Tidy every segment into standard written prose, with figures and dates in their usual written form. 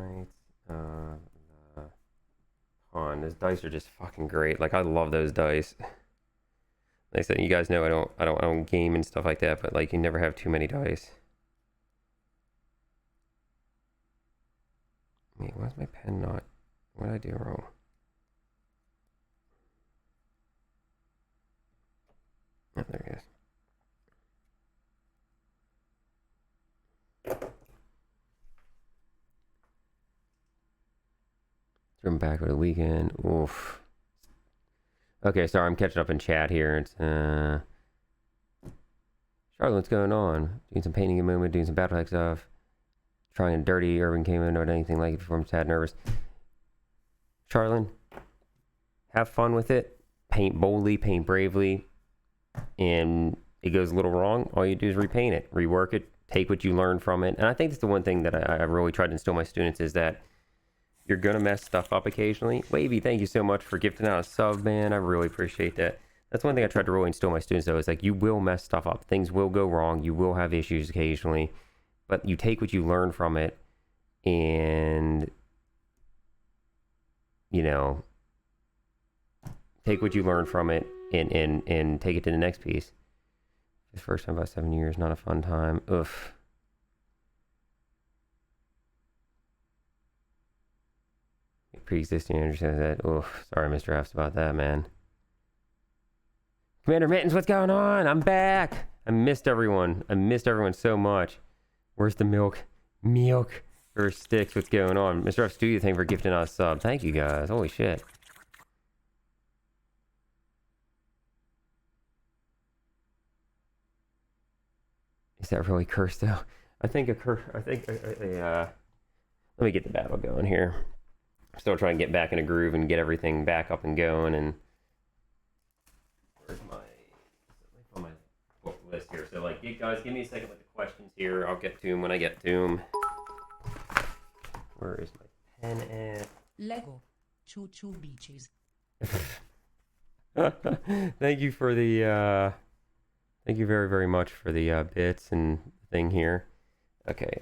night. The pawn. Those dice are just fucking great. Like, I love those dice. Like I said, you guys know I don't game and stuff like that, but like, you never have too many dice. Wait, why's my pen not? What did I do wrong? Oh, there it is. Turn back for the weekend. Oof. Okay, sorry, I'm catching up in chat here. It's Charlotte, what's going on? Doing some painting in a moment, doing some battle hack stuff. Trying dirty. Irvin came in or anything like it before. I'm sad, nervous. Charlene, have fun with it. Paint boldly, paint bravely. And it goes a little wrong, all you do is repaint it, rework it, take what you learn from it. And I think that's the one thing that I really tried to instill in my students is that you're going to mess stuff up occasionally. Wavy, thank you so much for gifting out a sub, man. I really appreciate that. That's one thing I tried to really instill in my students, though, is like, you will mess stuff up. Things will go wrong. You will have issues occasionally. But you take what you learn from it and, you know, take what you learn from it and take it to the next piece. The first time about 7 years, not a fun time. Oof. Pre-existing energy says that. Oof. Sorry, Mr. F's about that, man. Commander Mittens, what's going on? I'm back. I missed everyone. I missed everyone so much. Where's the milk? Milk for sticks. What's going on? Mr. F Studio, thank you for gifting us a sub. Thank you guys. Holy shit. Is that really cursed though? I think a curse. I think let me get the battle going here. I'm still trying to get back in a groove and get everything back up and going. And where's my on my book list here? So like, guys, give me a second with the questions here. I'll get to them when I get to them. Where is my pen at? Lego. Choo choo beaches. Thank you for the thank you very, very much for the bits and thing here. Okay,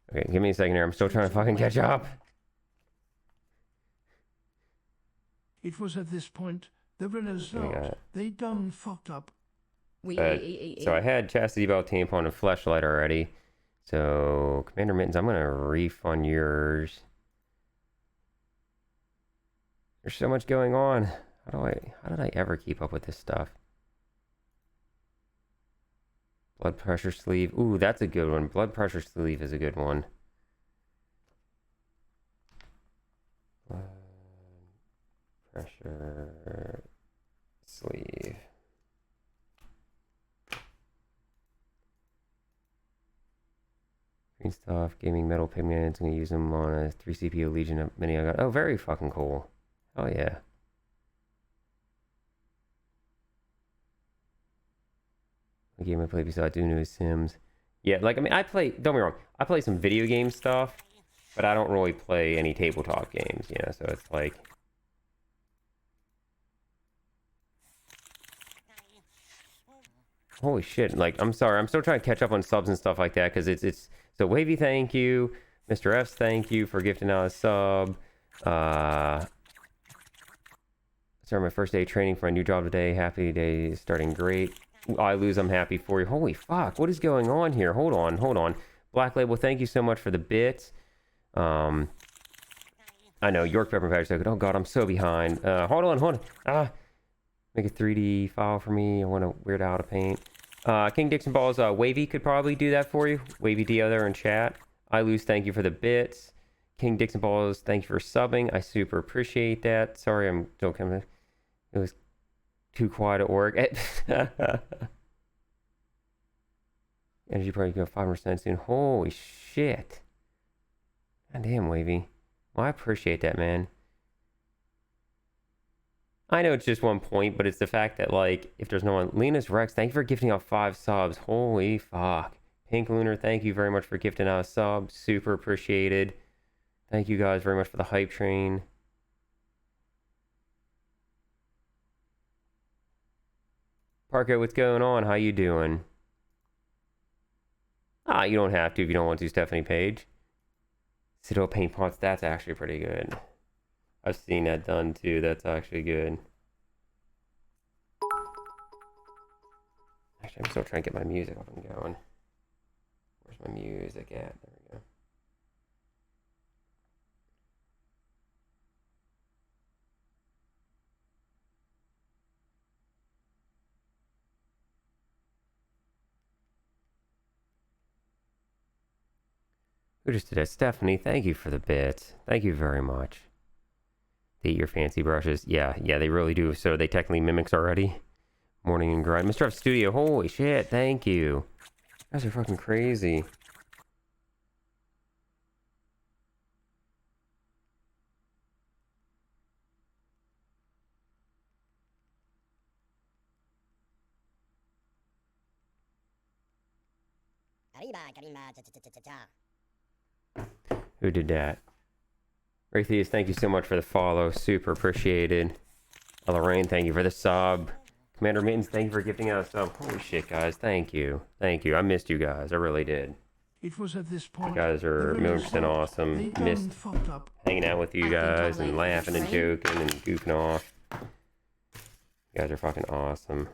okay, give me a second here. I'm still trying to fucking catch up. It was at this point the Renaissance. They done fucked up. So I had Chastity Belt, Tampon, and Fleshlight already. So, Commander Mittens, I'm going to refund yours. There's so much going on. How did I ever keep up with this stuff? Blood pressure sleeve. Ooh, that's a good one. Blood pressure sleeve is a good one. Blood pressure sleeve. Green stuff, gaming metal pigments. I'm gonna use them on a 3 CPU Legion mini I got. Oh, very fucking cool. Oh yeah. The game I play besides Uno is Sims. Yeah, like, I mean, don't get me wrong, I play some video game stuff, but I don't really play any tabletop games, you know, so it's like... Holy shit, like, I'm sorry, I'm still trying to catch up on subs and stuff like that, because it's... So, Wavy, thank you. Mr. F's, thank you for gifting out a sub. Started my first day of training for a new job today. Happy day starting great. I lose, I'm happy for you. Holy fuck, what is going on here? Hold on. Black Label, thank you so much for the bits. I know, York Pepper Patch. Oh god, I'm so behind. Hold on. Make a 3D file for me. I want to weird out a paint. King Dixon Balls, Wavy could probably do that for you. Wavy D out there in chat. I lose, thank you for the bits. King Dixon Balls, thank you for subbing. I super appreciate that. Sorry, I'm still coming. It was too quiet at work. Energy probably go 5% soon. Holy shit. God damn, Wavy. Well, I appreciate that, man. I know it's just 1 point, but it's the fact that, like, if there's no one... Linus Rex, thank you for gifting out 5 subs. Holy fuck. Pink Lunar, thank you very much for gifting out a sub. Super appreciated. Thank you guys very much for the hype train. Parko, what's going on? How you doing? Ah, you don't have to if you don't want to, Stephanie Page. Citadel paint pots, that's actually pretty good. I've seen that done too. That's actually good. Actually, I'm still trying to get my music up and going. Where's my music at? There we go. Who just did it? Stephanie, thank you for the bits. Thank you very much. They eat your fancy brushes. Yeah, they really do. So they technically mimics already. Morning and grind. Mr. F Studio, holy shit, thank you. You guys are fucking crazy. Who did that? Raytheus, thank you so much for the follow. Super appreciated. Lorraine, thank you for the sub. Commander Mittens, thank you for gifting out a sub. Holy shit, guys. Thank you. Thank you. I missed you guys. I really did. It was at this point You guys are 1,000,000% awesome. Missed hanging out with you guys and laughing and joking and goofing off. You guys are fucking awesome.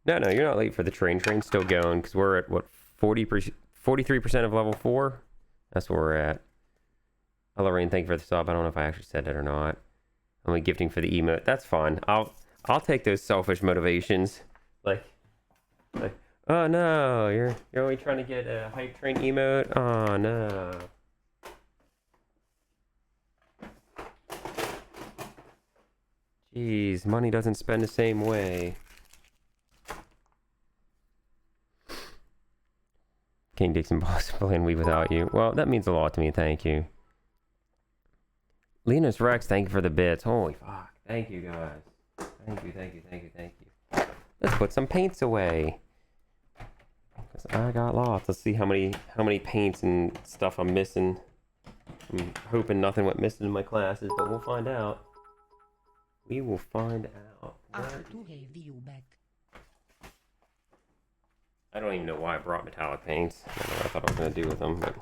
No, you're not late for the train. Train's still going because we're at, what, 43% of level 4? That's where we're at. Lorraine, thank you for the sub. I don't know if I actually said that or not. Only gifting for the emote. That's fine. I'll take those selfish motivations. Like, oh no, you're only trying to get a hype train emote? Oh no. Jeez, money doesn't spend the same way. King Dixon possible and we without you. Well, that means a lot to me. Thank you. Linus Rex, thank you for the bits. Holy fuck. Thank you guys. Thank you. Let's put some paints away. Cause I got lots. Let's see how many paints and stuff I'm missing. I'm hoping nothing went missing in my classes, but we'll find out. We will find out. To have you back. I don't even know why I brought metallic paints. I don't know what I thought I was going to do with them, but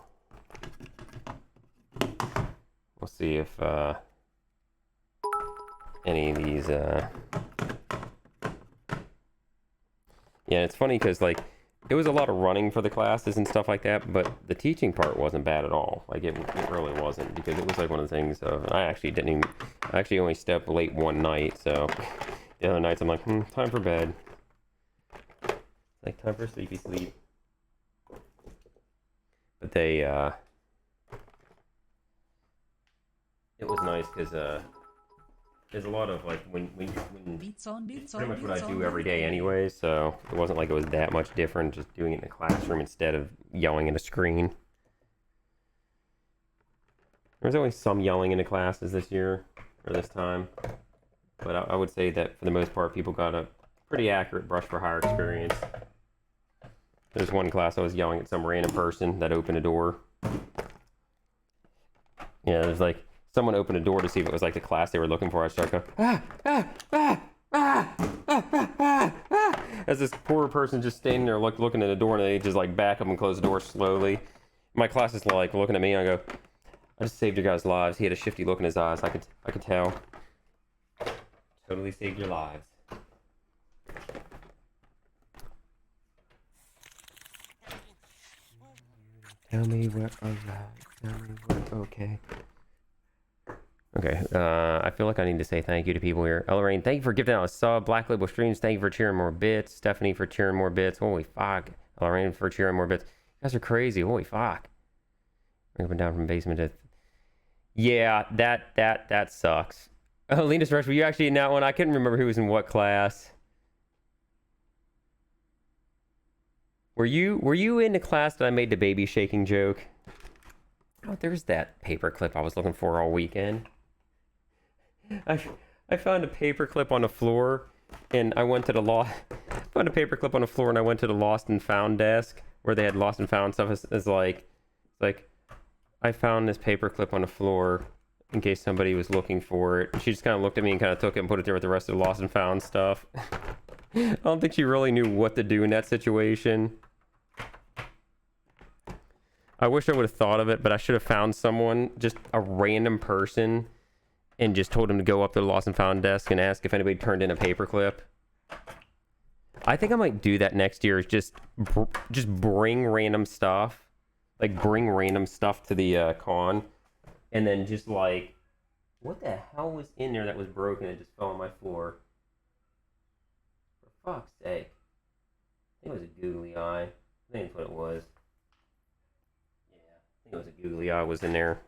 we'll see if any of these... Yeah, it's funny because, like, it was a lot of running for the classes and stuff like that, but the teaching part wasn't bad at all. Like, it really wasn't, because it was, like, one of the things of... I actually only stepped late one night, so the other nights I'm like, time for bed. Like, time for sleepy sleep. But they, it was nice because, there's a lot of, like, when Beats on, pretty much what I do every day anyway, so it wasn't like it was that much different just doing it in the classroom instead of yelling at a screen. There was always some yelling in the classes this year, or this time. But I would say that for the most part, people got a pretty accurate brush for hire experience. There's one class I was yelling at some random person that opened a door. Yeah, there's like someone opened a door to see if it was like the class they were looking for. I started going, as this poor person just standing there looking at the door, and they just like back up and close the door slowly. My class is like looking at me, and I go, I just saved your guys' lives. He had a shifty look in his eyes. I could tell. Totally saved your lives. Tell me what okay. Okay, I feel like I need to say thank you to people here. Lorraine, thank you for gifting out a sub. Black Label Streams, thank you for cheering more bits. Stephanie for cheering more bits. Holy fuck. Lorraine for cheering more bits. You guys are crazy. Holy fuck. We're up and down from basement to... Yeah, that sucks. Oh, Linus Rush, were you actually in that one? I couldn't remember who was in what class. Were you in the class that I made the baby shaking joke? Oh, there's that paper clip I was looking for all weekend. I found a paper clip on the floor, and I went to the found a paper clip on the floor, and I went to the lost and found desk where they had lost and found stuff. It's like I found this paper clip on the floor in case somebody was looking for it. She just kind of looked at me and kind of took it and put it there with the rest of the lost and found stuff. I don't think she really knew what to do in that situation. I wish I would have thought of it, but I should have found someone, just a random person, and just told him to go up to the lost and found desk and ask if anybody turned in a paperclip. I think I might do that next year. Is just bring random stuff, like bring random stuff to the con, and then just like, what the hell was in there that was broken and just fell on my floor? For fuck's sake! I think it was a googly eye. I think that's what it was. Yeah, I think it was a googly eye was in there.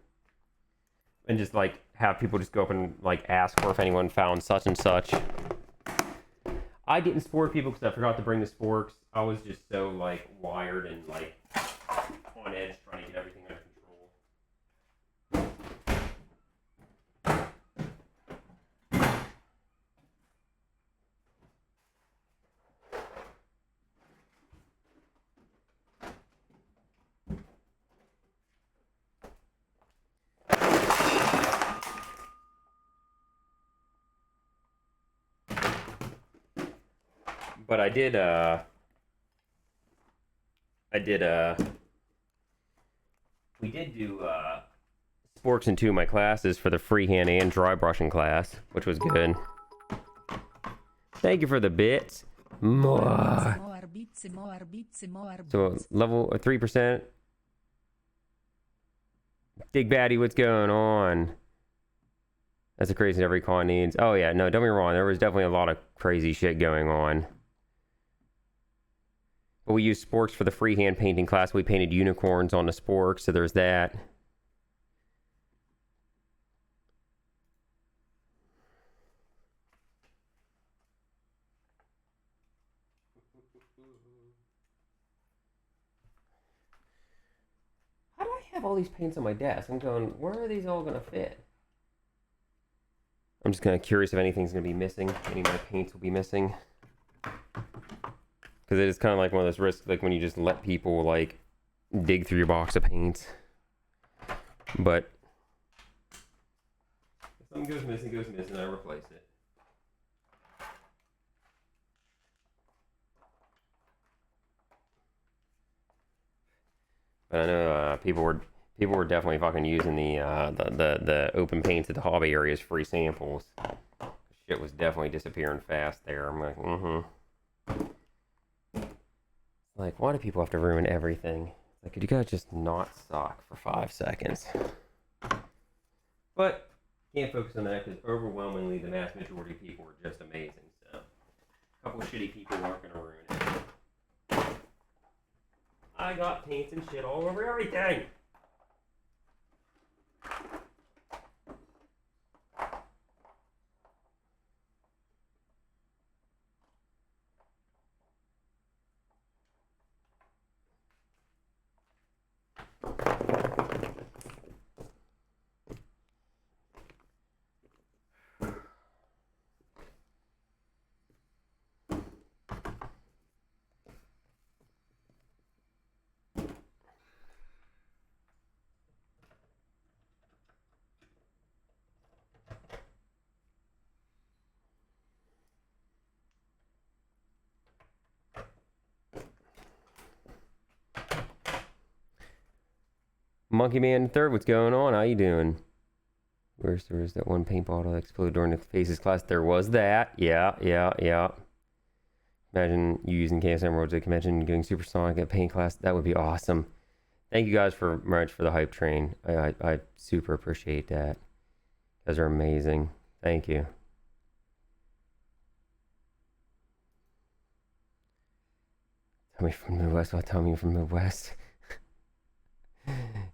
And just like have people just go up and like ask for if anyone found such and such. I didn't sport people because I forgot to bring the sporks. I was just so like wired and like on edge trying to get everything under control. But we did do sporks in 2 of my classes for the freehand and dry brushing class, which was good. Thank you for the bits. More. So level 3%. Big Baddie, what's going on? That's a crazy every con needs. Oh yeah, no, don't be wrong. There was definitely a lot of crazy shit going on. But we used sporks for the freehand painting class. We painted unicorns on the sporks, so there's that. How do I have all these paints on my desk? I'm going, where are these all going to fit? I'm just kind of curious if anything's going to be missing. Any of my paints will be missing. Because it is kind of like one of those risks, like when you just let people like dig through your box of paints. But if something goes missing, I replace it. But I know people were definitely fucking using the open paints at the hobby area as free samples. Shit was definitely disappearing fast there. I'm like, Like, why do people have to ruin everything? Like, could you guys just not suck for 5 seconds? But can't focus on that because overwhelmingly the vast majority of people are just amazing. So a couple of shitty people aren't gonna ruin it. I got paints and shit all over everything. Monkey Man Third, what's going on? How you doing? Where's that one paint bottle that exploded during the Faces class? There was that. Yeah. Imagine you using KS Emeralds at a convention, getting supersonic at paint class. That would be awesome. Thank you guys for much for the hype train. I super appreciate that. You guys are amazing. Thank you. Tell me from the Midwest. I'll tell me from the Midwest.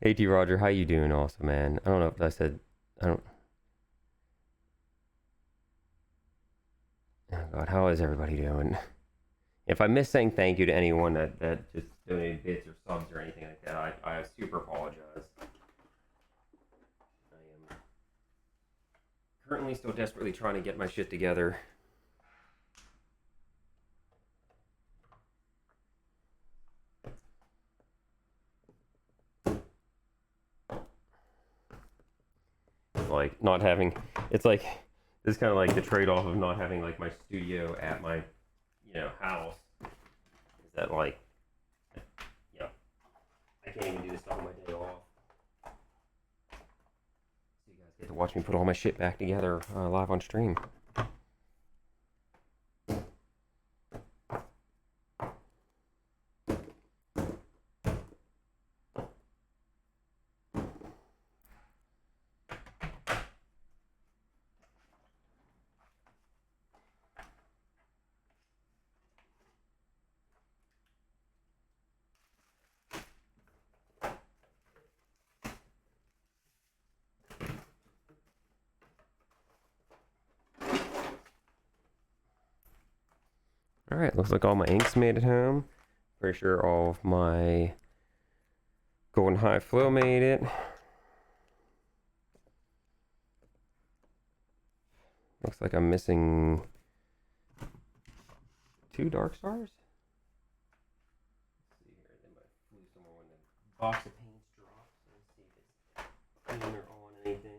AT Roger, how you doing also, man? I don't know if I said, oh God, how is everybody doing? If I miss saying thank you to anyone that just donated bits or subs or anything like that, I super apologize. I am currently still desperately trying to get my shit together. Like not having, it's like this is kind of like the trade-off of not having like my studio at my house, is that like I can't even do this stuff on my day off, so you guys get to watch me put all my shit back together live on stream. Alright, looks like all my inks made it home. Pretty sure all of my golden high flow made it. Looks like I'm missing 2 dark stars. Let's see here, they might flew somewhere when the box of paints drops. Let's see if it's on or on anything.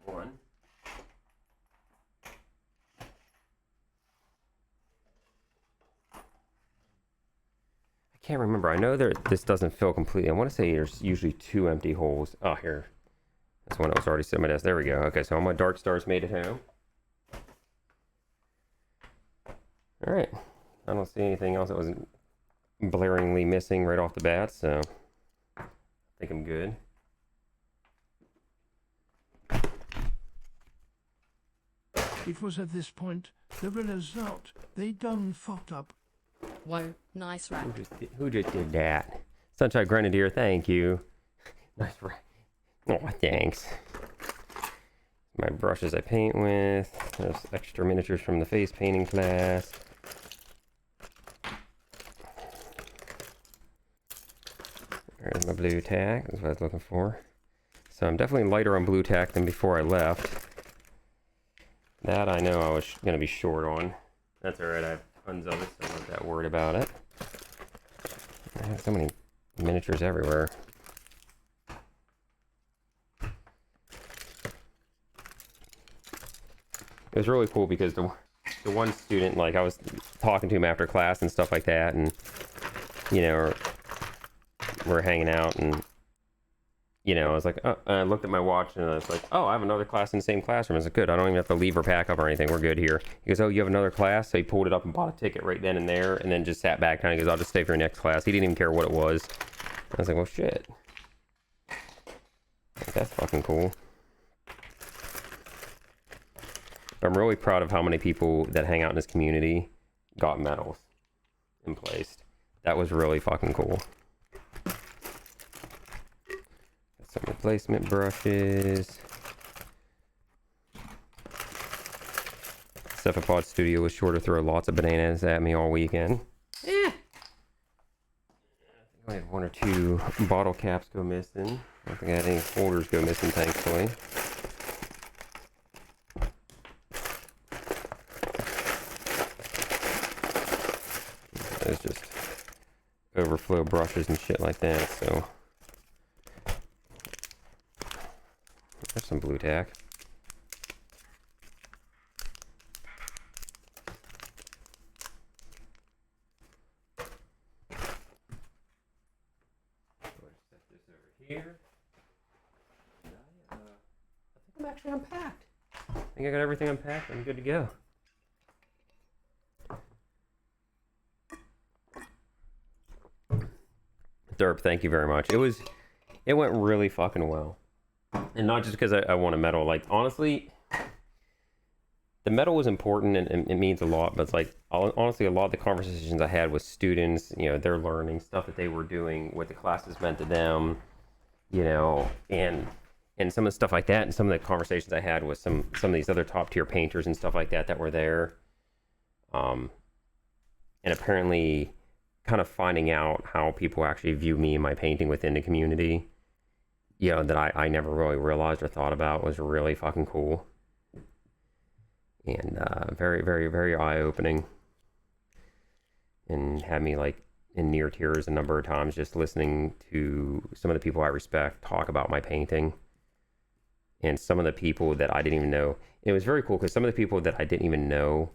One. I can't remember. I know this doesn't fill completely. I want to say there's usually 2 empty holes. Oh, here. That's one that was already sitting on my desk. There we go. Okay, so all my dark stars made it home. Alright. I don't see anything else that was blaringly missing right off the bat, so I think I'm good. It was at this point the result. They done fucked up. Whoa, nice rap. Who just did that? Sunshine Grenadier, thank you. Nice rap. Oh, thanks. My brushes I paint with. There's extra miniatures from the face painting class. There's my blue tack. That's what I was looking for. So I'm definitely lighter on blue tack than before I left. That I know I was going to be short on. That's alright, I have tons of it, so I'm not that worried about it. I have so many miniatures everywhere. It was really cool because the one student, like, I was talking to him after class and stuff like that, and, we're hanging out, and, I was like, oh, and I looked at my watch, and I was like, oh, I have another class in the same classroom. I was like, good, I don't even have to leave or pack up or anything. We're good here. He goes, oh, you have another class? So he pulled it up and bought a ticket right then and there, and then just sat back down. He goes, I'll just stay for your next class. He didn't even care what it was. I was like, well, shit. That's fucking cool. I'm really proud of how many people that hang out in this community got medals and placed. That was really fucking cool. Some replacement brushes. Cephalopod Studio was sure to throw lots of bananas at me all weekend. I think I had 1 or 2 bottle caps go missing. I don't think I had any folders go missing, thankfully. There's just overflow brushes and shit like that, so. There's some blue tack. Set this over here. I think I'm actually unpacked. I think I got everything unpacked. I'm good to go. Derp, thank you very much. It went really fucking well. And not just because I won a medal. Like, honestly, the medal was important and it means a lot, but it's like honestly, a lot of the conversations I had with students, you know, they're learning stuff that they were doing, what the classes meant to them, you know, and some of the stuff like that, and some of the conversations I had with some of these other top tier painters and stuff like that that were there, and apparently kind of finding out how people actually view me and my painting within the community, you know, that I never really realized or thought about was really fucking cool. And very, very, very eye-opening. And had me like in near tears a number of times just listening to some of the people I respect talk about my painting. And some of the people that I didn't even know. It was very cool because some of the people that I didn't even know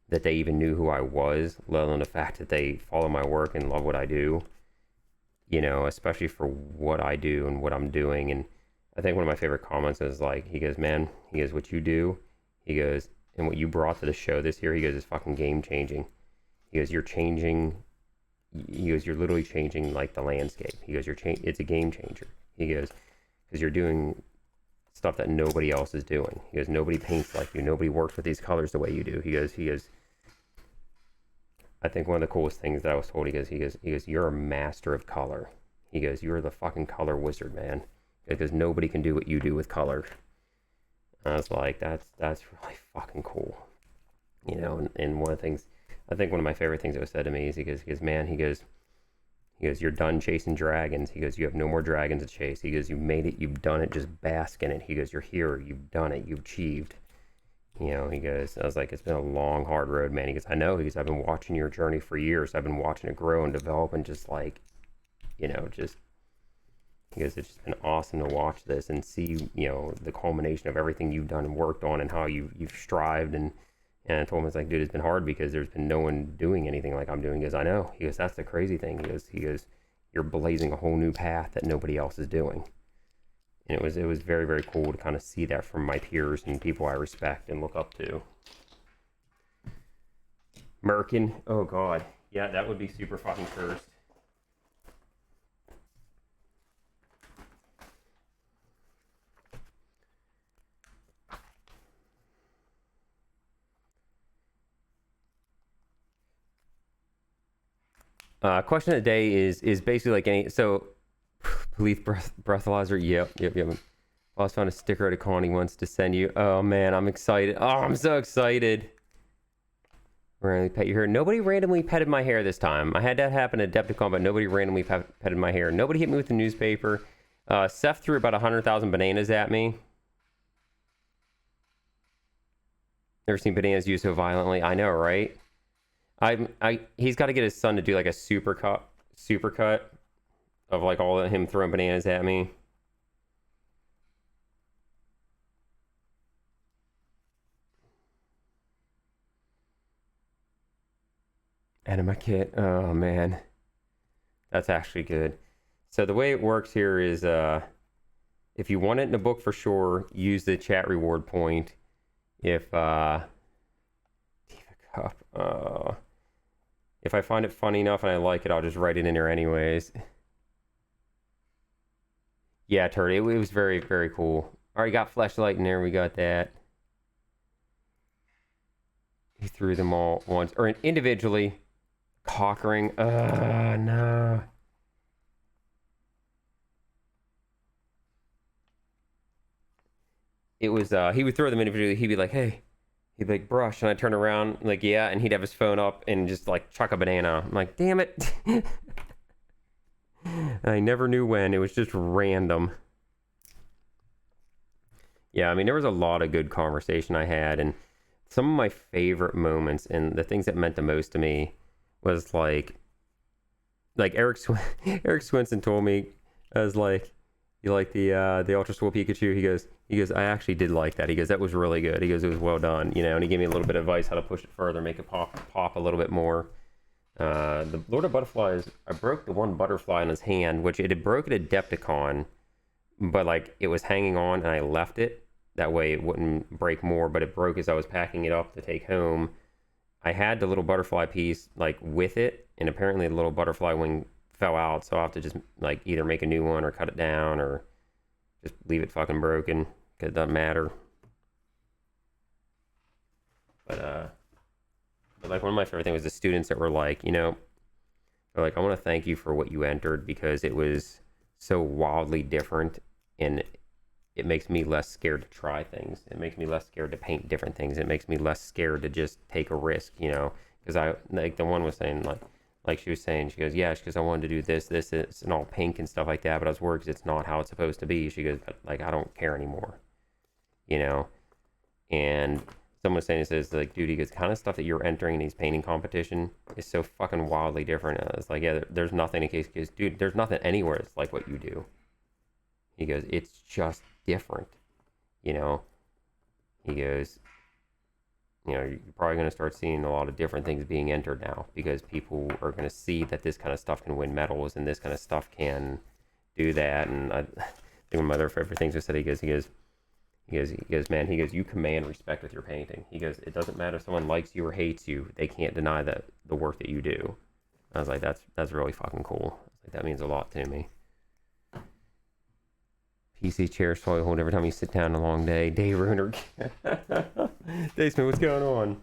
that they even knew who I was, let alone the fact that they follow my work and love what I do, you know, especially for what I do and what I'm doing. And I think one of my favorite comments is like, he goes, man, he goes, what you do, he goes, and what you brought to the show this year, he goes, is fucking game changing. He goes, you're changing, he goes, you're literally changing like the landscape. He goes, it's a game changer. He goes, because you're doing stuff that nobody else is doing. He goes, nobody paints like you, nobody works with these colors the way you do. He goes, I think one of the coolest things that I was told, he goes, you're a master of color. He goes, you're the fucking color wizard, man. Because nobody can do what you do with color. And I was like, that's really fucking cool. You know, and one of the things, I think one of my favorite things that was said to me is he goes, man, he goes, you're done chasing dragons. He goes, you have no more dragons to chase. He goes, you made it, you've done it, just bask in it. He goes, you're here, you've done it, you've achieved. You know, he goes, I was like, it's been a long, hard road, man. He goes, I know. He goes, I've been watching your journey for years. I've been watching it grow and develop and just like, you know, just, he goes, it's just been awesome to watch this and see, you know, the culmination of everything you've done and worked on and how you've strived. And I told him, it's like, dude, it's been hard because there's been no one doing anything like I'm doing. He goes, I know. He goes, that's the crazy thing. He goes, you're blazing a whole new path that nobody else is doing. And it was very, very cool to kind of see that from my peers and people I respect and look up to. Merkin, oh god, yeah, that would be super fucking cursed. Question of the day is basically like any, so police breathalyzer, yep. I was found a sticker at a con he wants to send you. Oh man, I'm excited. Oh, I'm so excited. Randomly pet your hair. Nobody randomly petted my hair this time. I had that happen at Adepticon, but nobody randomly petted my hair. Nobody hit me with the newspaper. Seth threw about 100,000 bananas at me. Never seen bananas used so violently. I know, right? He's got to get his son to do like a super cut of like all of him throwing bananas at me. Anima kit. Oh man, that's actually good. So the way it works here is, if you want it in a book for sure, use the chat reward point. If Diva Cup. If I find it funny enough and I like it, I'll just write it in there anyways. Yeah, Turd, it was very, very cool. Already got flashlight in there. We got that. He threw them all once, or individually. Cock ring. No. It was, he would throw them individually. He'd be like, hey. He'd be like, brush. And I'd turn around, like, yeah. And he'd have his phone up and just, like, chuck a banana. I'm like, damn it. I never knew when. It was just random. Yeah, I mean, there was a lot of good conversation I had. And some of my favorite moments and the things that meant the most to me was, like Eric Swinson told me, I was like, you like the Ultra Swole Pikachu? He goes, I actually did like that. He goes, that was really good. He goes, it was well done, you know, and he gave me a little bit of advice how to push it further, make it pop a little bit more. The Lord of Butterflies, I broke the one butterfly in his hand, which it had broken at Adepticon, but like it was hanging on and I left it. That way it wouldn't break more, but it broke as I was packing it up to take home. I had the little butterfly piece like with it, and apparently the little butterfly wing fell out, so I'll have to just like either make a new one or cut it down or just leave it fucking broken, because it doesn't matter. But like one of my favorite things was the students that were like, you know, they're like, I want to thank you for what you entered because it was so wildly different, and it makes me less scared to try things. It makes me less scared to paint different things. It makes me less scared to just take a risk, you know, because I, like the one was saying, like she was saying, she goes, yeah, because I wanted to do this, and all pink and stuff like that, but I was worried because it's not how it's supposed to be. She goes, but like, I don't care anymore, you know. And someone was saying, it says like, dude, he goes, kind of stuff that you're entering in these painting competition is so fucking wildly different. And I was like, yeah, there's nothing in case, because dude, there's nothing anywhere that's like what you do. He goes, it's just different, you know. He goes, you know, you're probably going to start seeing a lot of different things being entered now because people are going to see that this kind of stuff can win medals and this kind of stuff can do that. And I think one of my other favorite things was that he goes, man, he goes, you command respect with your painting. He goes, it doesn't matter if someone likes you or hates you, they can't deny that the work that you do. I was like, that's really fucking cool. Like, that means a lot to me. PC chair soil hold every time you sit down a long day. Day ruiner. Dave Smith, what's going on?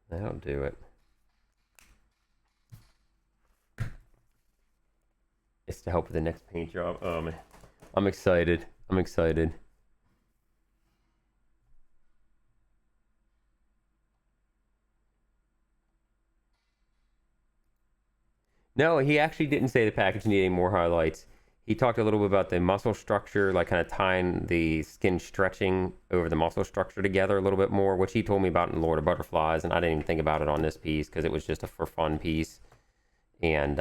That'll do it. It's to help with the next paint job. Oh man, I'm excited. I'm excited. No, he actually didn't say the package needed any more highlights. He talked a little bit about the muscle structure, like kind of tying the skin stretching over the muscle structure together a little bit more, which he told me about in Lord of Butterflies, and I didn't even think about it on this piece because it was just a for fun piece. And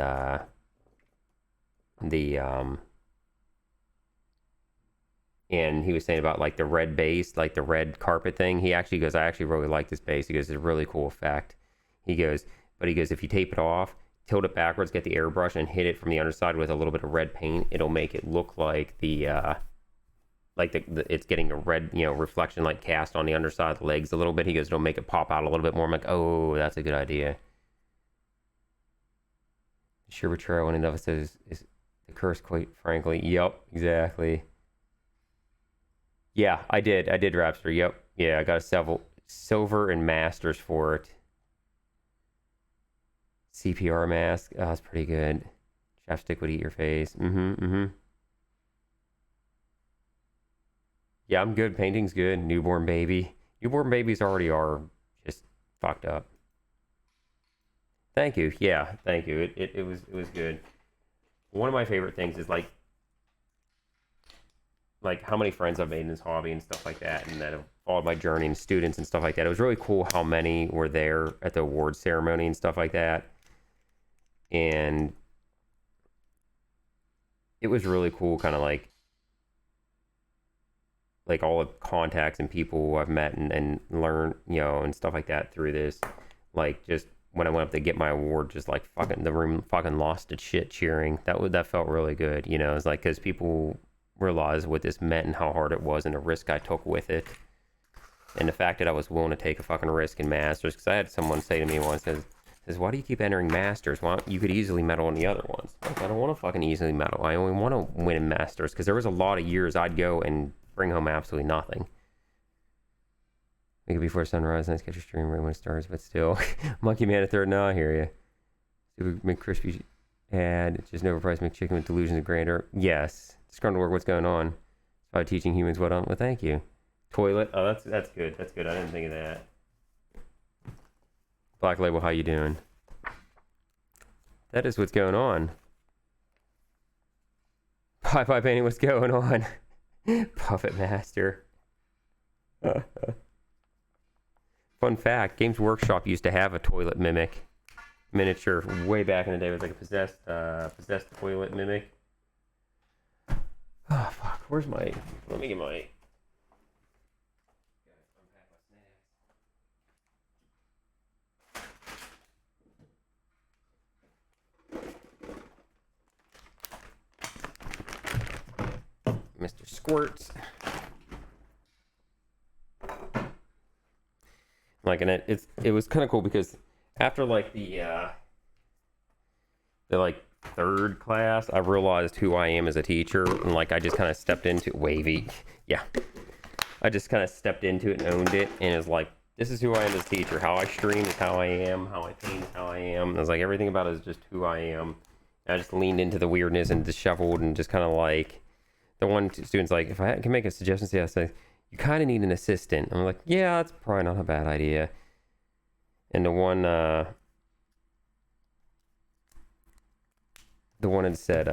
and he was saying about like the red base, like the red carpet thing. He actually goes, I actually really like this base. He goes, it's a really cool effect. He goes, but he goes, if you tape it off, tilt it backwards, get the airbrush and hit it from the underside with a little bit of red paint, it'll make it look like the it's getting a red, you know, reflection like cast on the underside of the legs a little bit. He goes, it'll make it pop out a little bit more. I'm like, oh, that's a good idea. Sure, betrayal and enough says is the curse, quite frankly. Yep, exactly. Yeah, I did Rapster. Yep. Yeah, I got a silver and masters for it. CPR mask. Oh, that's pretty good. Chapstick would eat your face. Yeah, I'm good. Painting's good. Newborn baby. Newborn babies already are just fucked up. Thank you. Yeah, thank you. It was good. One of my favorite things is like how many friends I've made in this hobby and stuff like that, and that have followed my journey and students and stuff like that. It was really cool how many were there at the award ceremony and stuff like that. And it was really cool, kind of like all the contacts and people I've met and learned, you know, and stuff like that through this. Like, just when I went up to get my award, just like fucking the room fucking lost its shit cheering. That felt really good, you know. It's like, because people realized what this meant and how hard it was and the risk I took with it, and the fact that I was willing to take a fucking risk in masters. Because I had someone say to me once, says, why do you keep entering masters? Well, you could easily medal in the other ones. Like, I don't want to fucking easily medal. I only want to win in masters, because there was a lot of years I'd go and bring home absolutely nothing. Make it before sunrise. Nice catch your stream right when it starts, but still. Monkey Man at third. No, I hear you. Super McCrispy ad. Just an overpriced McChicken with delusions of grandeur. Yes. Disgruntled work. What's going on? By teaching humans what on. Well, thank you. Toilet. Oh, that's good. That's good. I didn't think of that. Black Label, how you doing? That is what's going on. Pie painting, what's going on? Puppet Master. Fun fact, Games Workshop used to have a toilet mimic miniature way back in the day. It was like a possessed toilet mimic. Oh, fuck. Where's my... Let me get my... Mr. Squirts. Like, and it was kind of cool because after like the like third class, I realized who I am as a teacher, and like I just kind of stepped into wavy. Yeah, I just kind of stepped into it and owned it, and it's like, this is who I am as a teacher. How I stream is how I am. How I paint is how I am. And I was like, everything about it is just who I am. And I just leaned into the weirdness and disheveled and just kind of like, the one student's like, if I can make a suggestion, say, I say, you kind of need an assistant. I'm like, yeah, that's probably not a bad idea. And the one had said,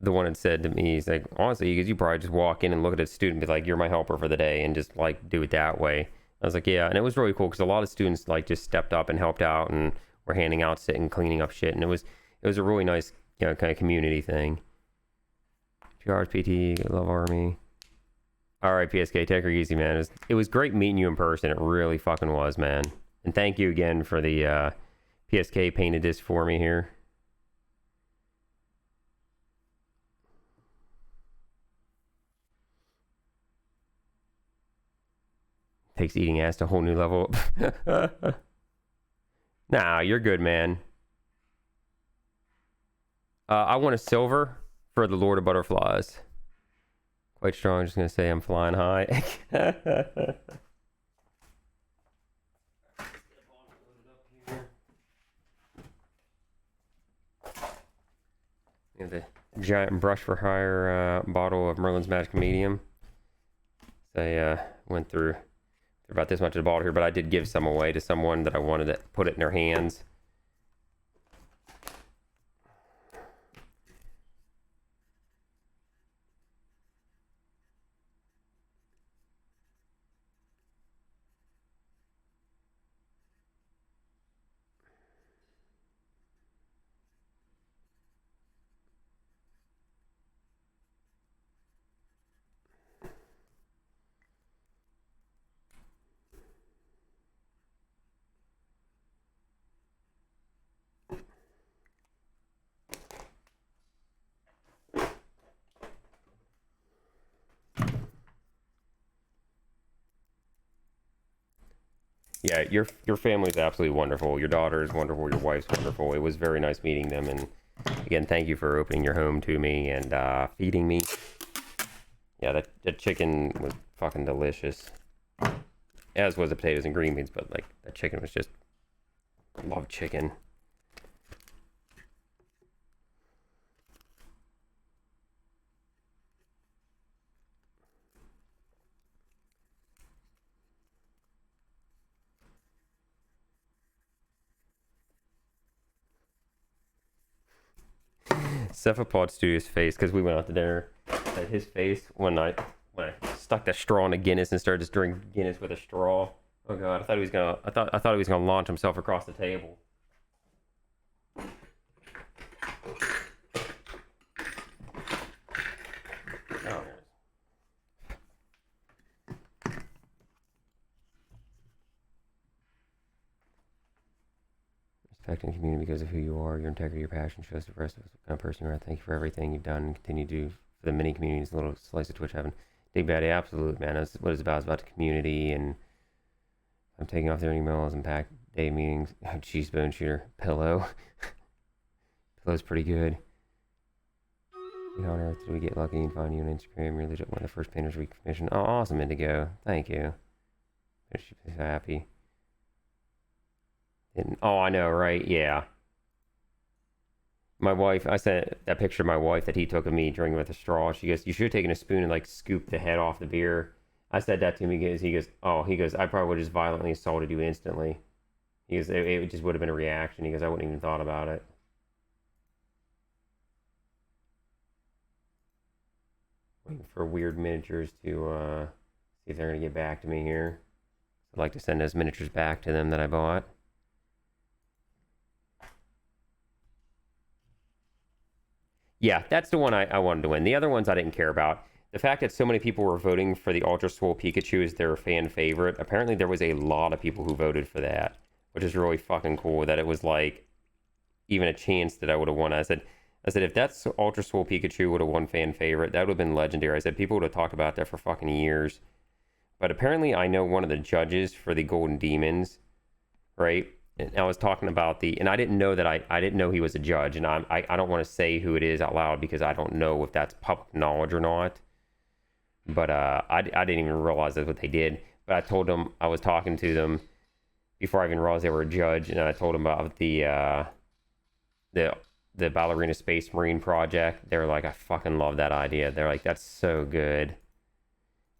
the one had said to me, he's like, honestly, you probably just walk in and look at a student and be like, you're my helper for the day, and just like do it that way. I was like, yeah. And it was really cool because a lot of students like just stepped up and helped out and were handing out, sitting, cleaning up shit. And it was a really nice, you know, kind of community thing. 2 hours PT, love Army. All right, PSK, take her easy, man. It was great meeting you in person. It really fucking was, man. And thank you again for the PSK painted this for me here. Takes eating ass to a whole new level. Nah, you're good, man. I want a silver for the Lord of Butterflies. Quite strong. Just gonna say I'm flying high. We have the giant brush for hire bottle of Merlin's Magic Medium. I went through about this much of the bottle here, but I did give some away to someone that I wanted to put it in their hands. Yeah, your family's absolutely wonderful. Your daughter is wonderful. Your wife's wonderful. It was very nice meeting them. And again, thank you for opening your home to me and feeding me. Yeah, that chicken was fucking delicious. As was the potatoes and green beans, but like that chicken was just, I love chicken. Cephalopod Studios' face, because we went out to dinner, his face when I stuck the straw in a Guinness and started to drink Guinness with a straw. Oh god, I thought he was gonna launch himself across the table. Oh, respecting the community because of who you are, your integrity, your passion shows the rest of us what kind of person you are. Thank you for everything you've done and continue to do for the many communities, a little slice of Twitch heaven. Big Baddie, absolute, man. That's what it's about. It's about the community, and I'm taking off their emails and pack day meetings. Oh, jeez, bone shooter. Pillow. Pillow's pretty good. On earth did we get lucky and find you on Instagram? You're legit one of the first painters we commissioned. Oh, awesome, Indigo. Thank you. She's so happy. Oh, I know, right? Yeah. My wife, I sent that picture of my wife that he took of me drinking with a straw. She goes, you should have taken a spoon and like scooped the head off the beer. I said that to him because he goes, I probably would have just violently assaulted you instantly. He goes, it just would have been a reaction. He goes, I wouldn't even thought about it. Waiting for Weird Miniatures to see if they're going to get back to me here. I'd like to send those miniatures back to them that I bought. Yeah, that's the one I wanted to win. The other ones I didn't care about. The fact that so many people were voting for the Ultra Swole Pikachu as their fan favorite, apparently there was a lot of people who voted for that, which is really fucking cool that it was like even a chance that I would have won. I said, if that's Ultra Swole Pikachu would have won fan favorite, that would have been legendary. I said, people would have talked about that for fucking years. But apparently I know one of the judges for the Golden Demons, right? and I was talking about and I didn't know that I didn't know he was a judge, and I don't want to say who it is out loud because I don't know if that's public knowledge or not. But I didn't even realize that's what they did. But I told them, I was talking to them before I even realized they were a judge, and I told them about the Ballerina Space Marine project. They were like, I fucking love that idea. They're like, that's so good.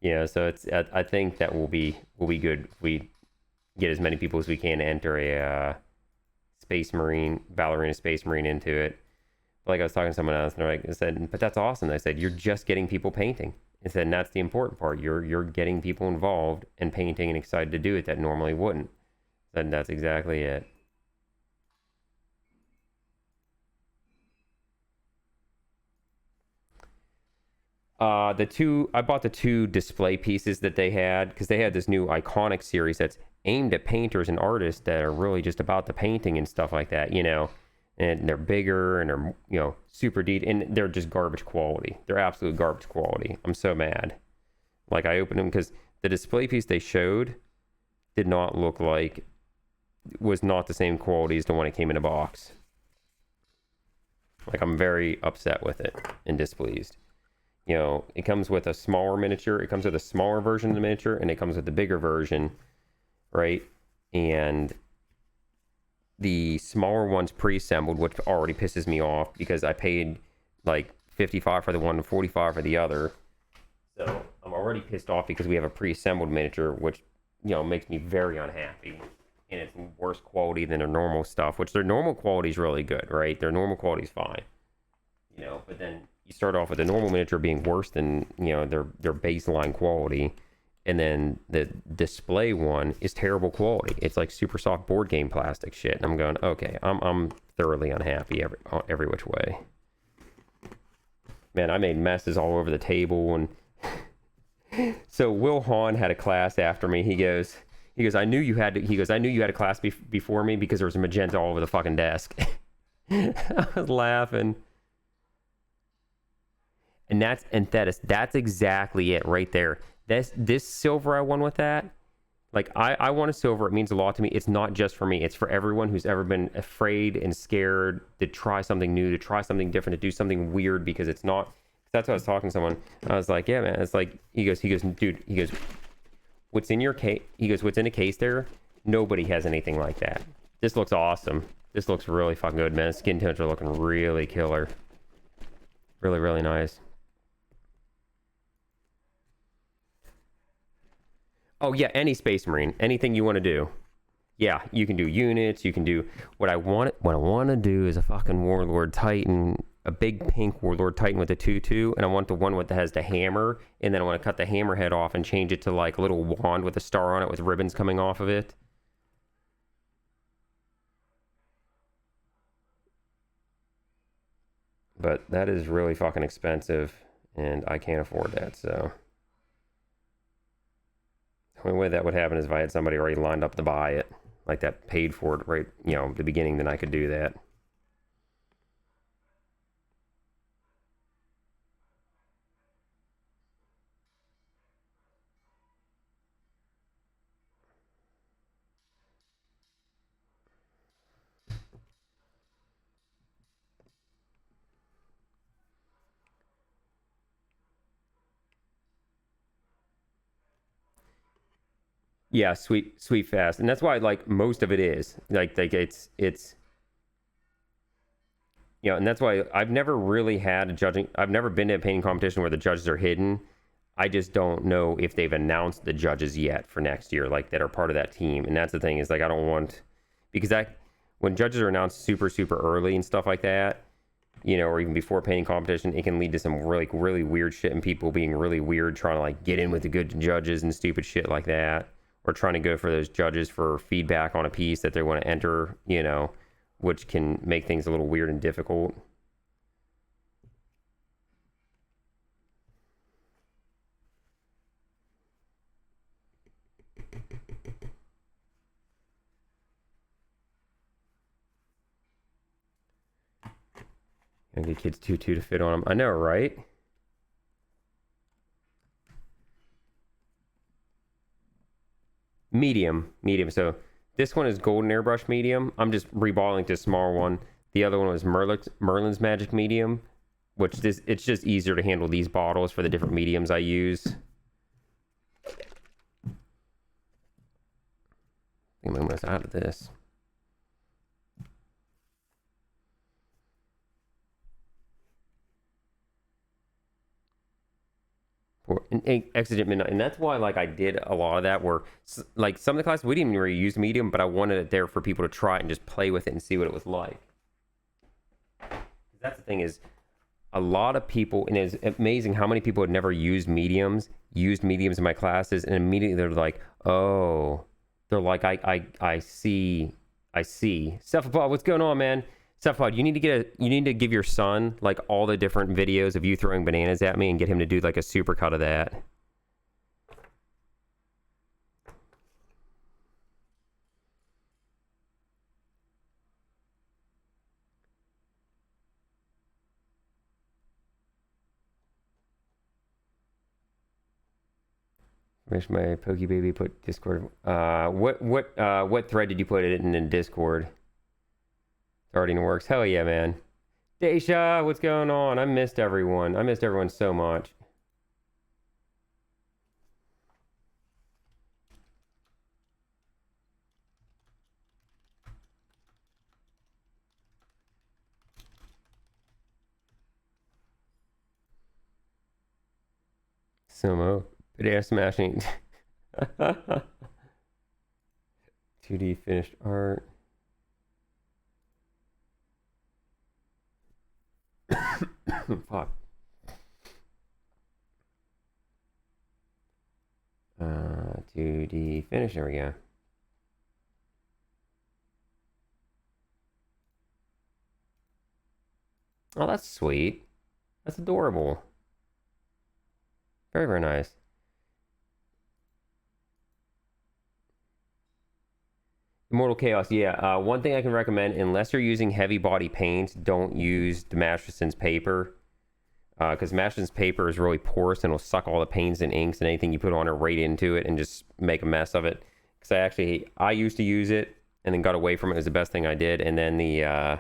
So it's I think that will be good if we get as many people as we can to enter a Ballerina Space Marine into it. But like I was talking to someone else, and I said, but that's awesome. I said, you're just getting people painting. I said, and that's the important part. You're getting people involved and painting and excited to do it that normally wouldn't. I said, that's exactly it. I bought the 2 display pieces that they had because they had this new iconic series that's aimed at painters and artists that are really just about the painting and stuff like that, and they're bigger and they're, super deep, and they're just garbage quality. They're absolute garbage quality. I'm so mad. Like, I opened them because the display piece they showed did not look like, was not the same quality as the one that came in a box. Like, I'm very upset with it and displeased. It comes with a smaller miniature. It comes with a smaller version of the miniature, and it comes with the bigger version, right? And the smaller one's pre-assembled, which already pisses me off because I paid like $55 for the one and $45 for the other. So I'm already pissed off because we have a pre-assembled miniature, which, makes me very unhappy. And it's worse quality than their normal stuff, which their normal quality is really good, right? Their normal quality is fine. But then you start off with the normal miniature being worse than, their baseline quality. And then the display one is terrible quality. It's like super soft board game plastic shit. And I'm going, okay, I'm thoroughly unhappy every which way. Man, I made messes all over the table. And so Will Hahn had a class after me. He goes, I knew you had a class before me because there was a magenta all over the fucking desk. I was laughing. And that's exactly it right there. This silver I won with that, like I won a silver. It means a lot to me. It's not just for me. It's for everyone who's ever been afraid and scared to try something new, to try something different, to do something weird because it's not. That's what I was talking to someone. I was like, yeah, man. It's like he goes, dude. He goes, what's in your case? He goes, what's in a case there? Nobody has anything like that. This looks awesome. This looks really fucking good, man. Skin tones are looking really killer. Really, really nice. Oh yeah, any Space Marine, anything you want to do. Yeah, you can do units, you can do what I want to do is a fucking Warlord Titan, a big pink Warlord Titan with a 2/2, and I want the one that has the hammer, and then I want to cut the hammer head off and change it to like a little wand with a star on it with ribbons coming off of it. But that is really fucking expensive, and I can't afford that, so. The only way that would happen is if I had somebody already lined up to buy it, like that paid for it right, at the beginning, then I could do that. Yeah, sweet fast, and that's why like most of it is like it's and that's why I've never really had a judging. I've never been to a painting competition where the judges are hidden. I just don't know if they've announced the judges yet for next year, like that are part of that team. And that's the thing is like I don't want because when judges are announced super early and stuff like that, or even before painting competition, it can lead to some really weird shit and people being really weird trying to like get in with the good judges and stupid shit like that. Or trying to go for those judges for feedback on a piece that they want to enter, which can make things a little weird and difficult. Gonna get kids 2/2 to fit on them. I know, right? Medium. So This one is golden airbrush medium. I'm just reballing to a smaller one. The other one was Merlin's Magic medium, which it's just easier to handle these bottles for the different mediums I use. I think I'm almost out of this. Exigent midnight, and that's why like I did a lot of that where like some of the classes we didn't even really use medium, but I wanted it there for people to try it and just play with it and see what it was like. That's the thing is a lot of people, and it's amazing how many people had never used mediums in my classes, and immediately they're like, oh, they're like, I see. Cephalopod, what's going on, man? Cephalopod, you need to give your son like all the different videos of you throwing bananas at me and get him to do like a super cut of that. Wish my Pokey Baby put Discord. What thread did you put it in Discord? It's already in the works. Hell yeah, man. Daisha, what's going on? I missed everyone. I missed everyone so much. Sumo. Banana smashing. 2D finished art. Fuck. 2D finish. There we go. Oh, that's sweet. That's adorable. Very, very nice. Immortal Chaos, yeah. One thing I can recommend, unless you're using heavy body paints, don't use Damascen's paper. Because Damascen's paper is really porous and will suck all the paints and inks and anything you put on it right into it and just make a mess of it. Because I used to use it and then got away from it. It was the best thing I did. And then yeah,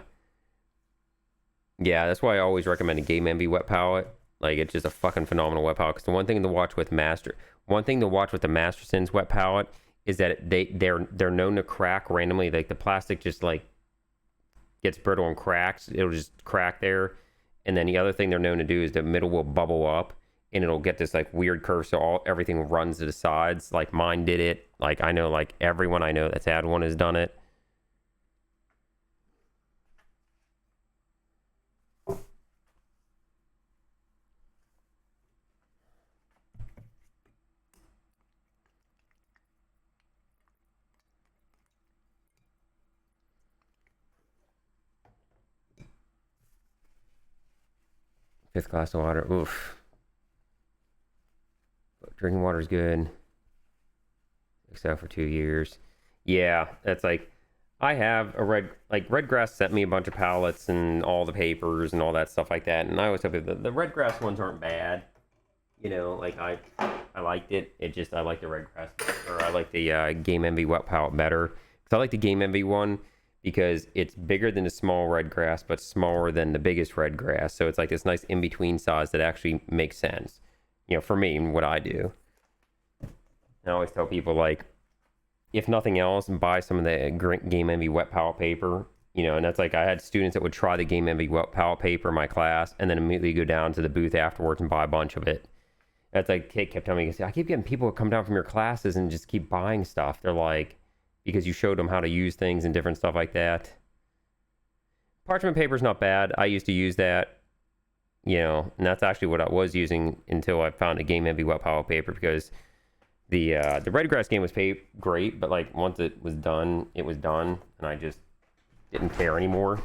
that's why I always recommend a Game Envy wet palette. Like, it's just a fucking phenomenal wet palette. Because the one thing to watch with the Masterson's wet palette is that they're known to crack randomly. Like the plastic just like gets brittle and cracks. It'll just crack there. And then the other thing they're known to do is the middle will bubble up and it'll get this like weird curve. So everything runs to the sides. Like mine did it. Like I know like everyone I know that's had one has done it. Fifth glass of water. Oof. Drinking water is good. Except for 2 years. Yeah, that's like I have a Redgrass sent me a bunch of palettes and all the papers and all that stuff like that. And I always tell people the Redgrass ones aren't bad. You know, like I liked it. It just I like the Redgrass or I like the Game Envy wet palette better. Because I like the Game Envy one because it's bigger than the small Redgrass, but smaller than the biggest Redgrass. So it's like this nice in-between size that actually makes sense. You know, for me and what I do. I always tell people, like, if nothing else, buy some of the Game Envy wet palette paper. You know, and that's like, I had students that would try the Game Envy wet palette paper in my class and then immediately go down to the booth afterwards and buy a bunch of it. That's like, Kate kept telling me, I keep getting people that come down from your classes and just keep buying stuff. They're like, because you showed them how to use things and different stuff like that. Parchment paper is not bad. I used to use that, you know, and that's actually what I was using until I found a Game Envy wet palette paper because the Redgrass game was great, but like once it was done, and I just didn't care anymore.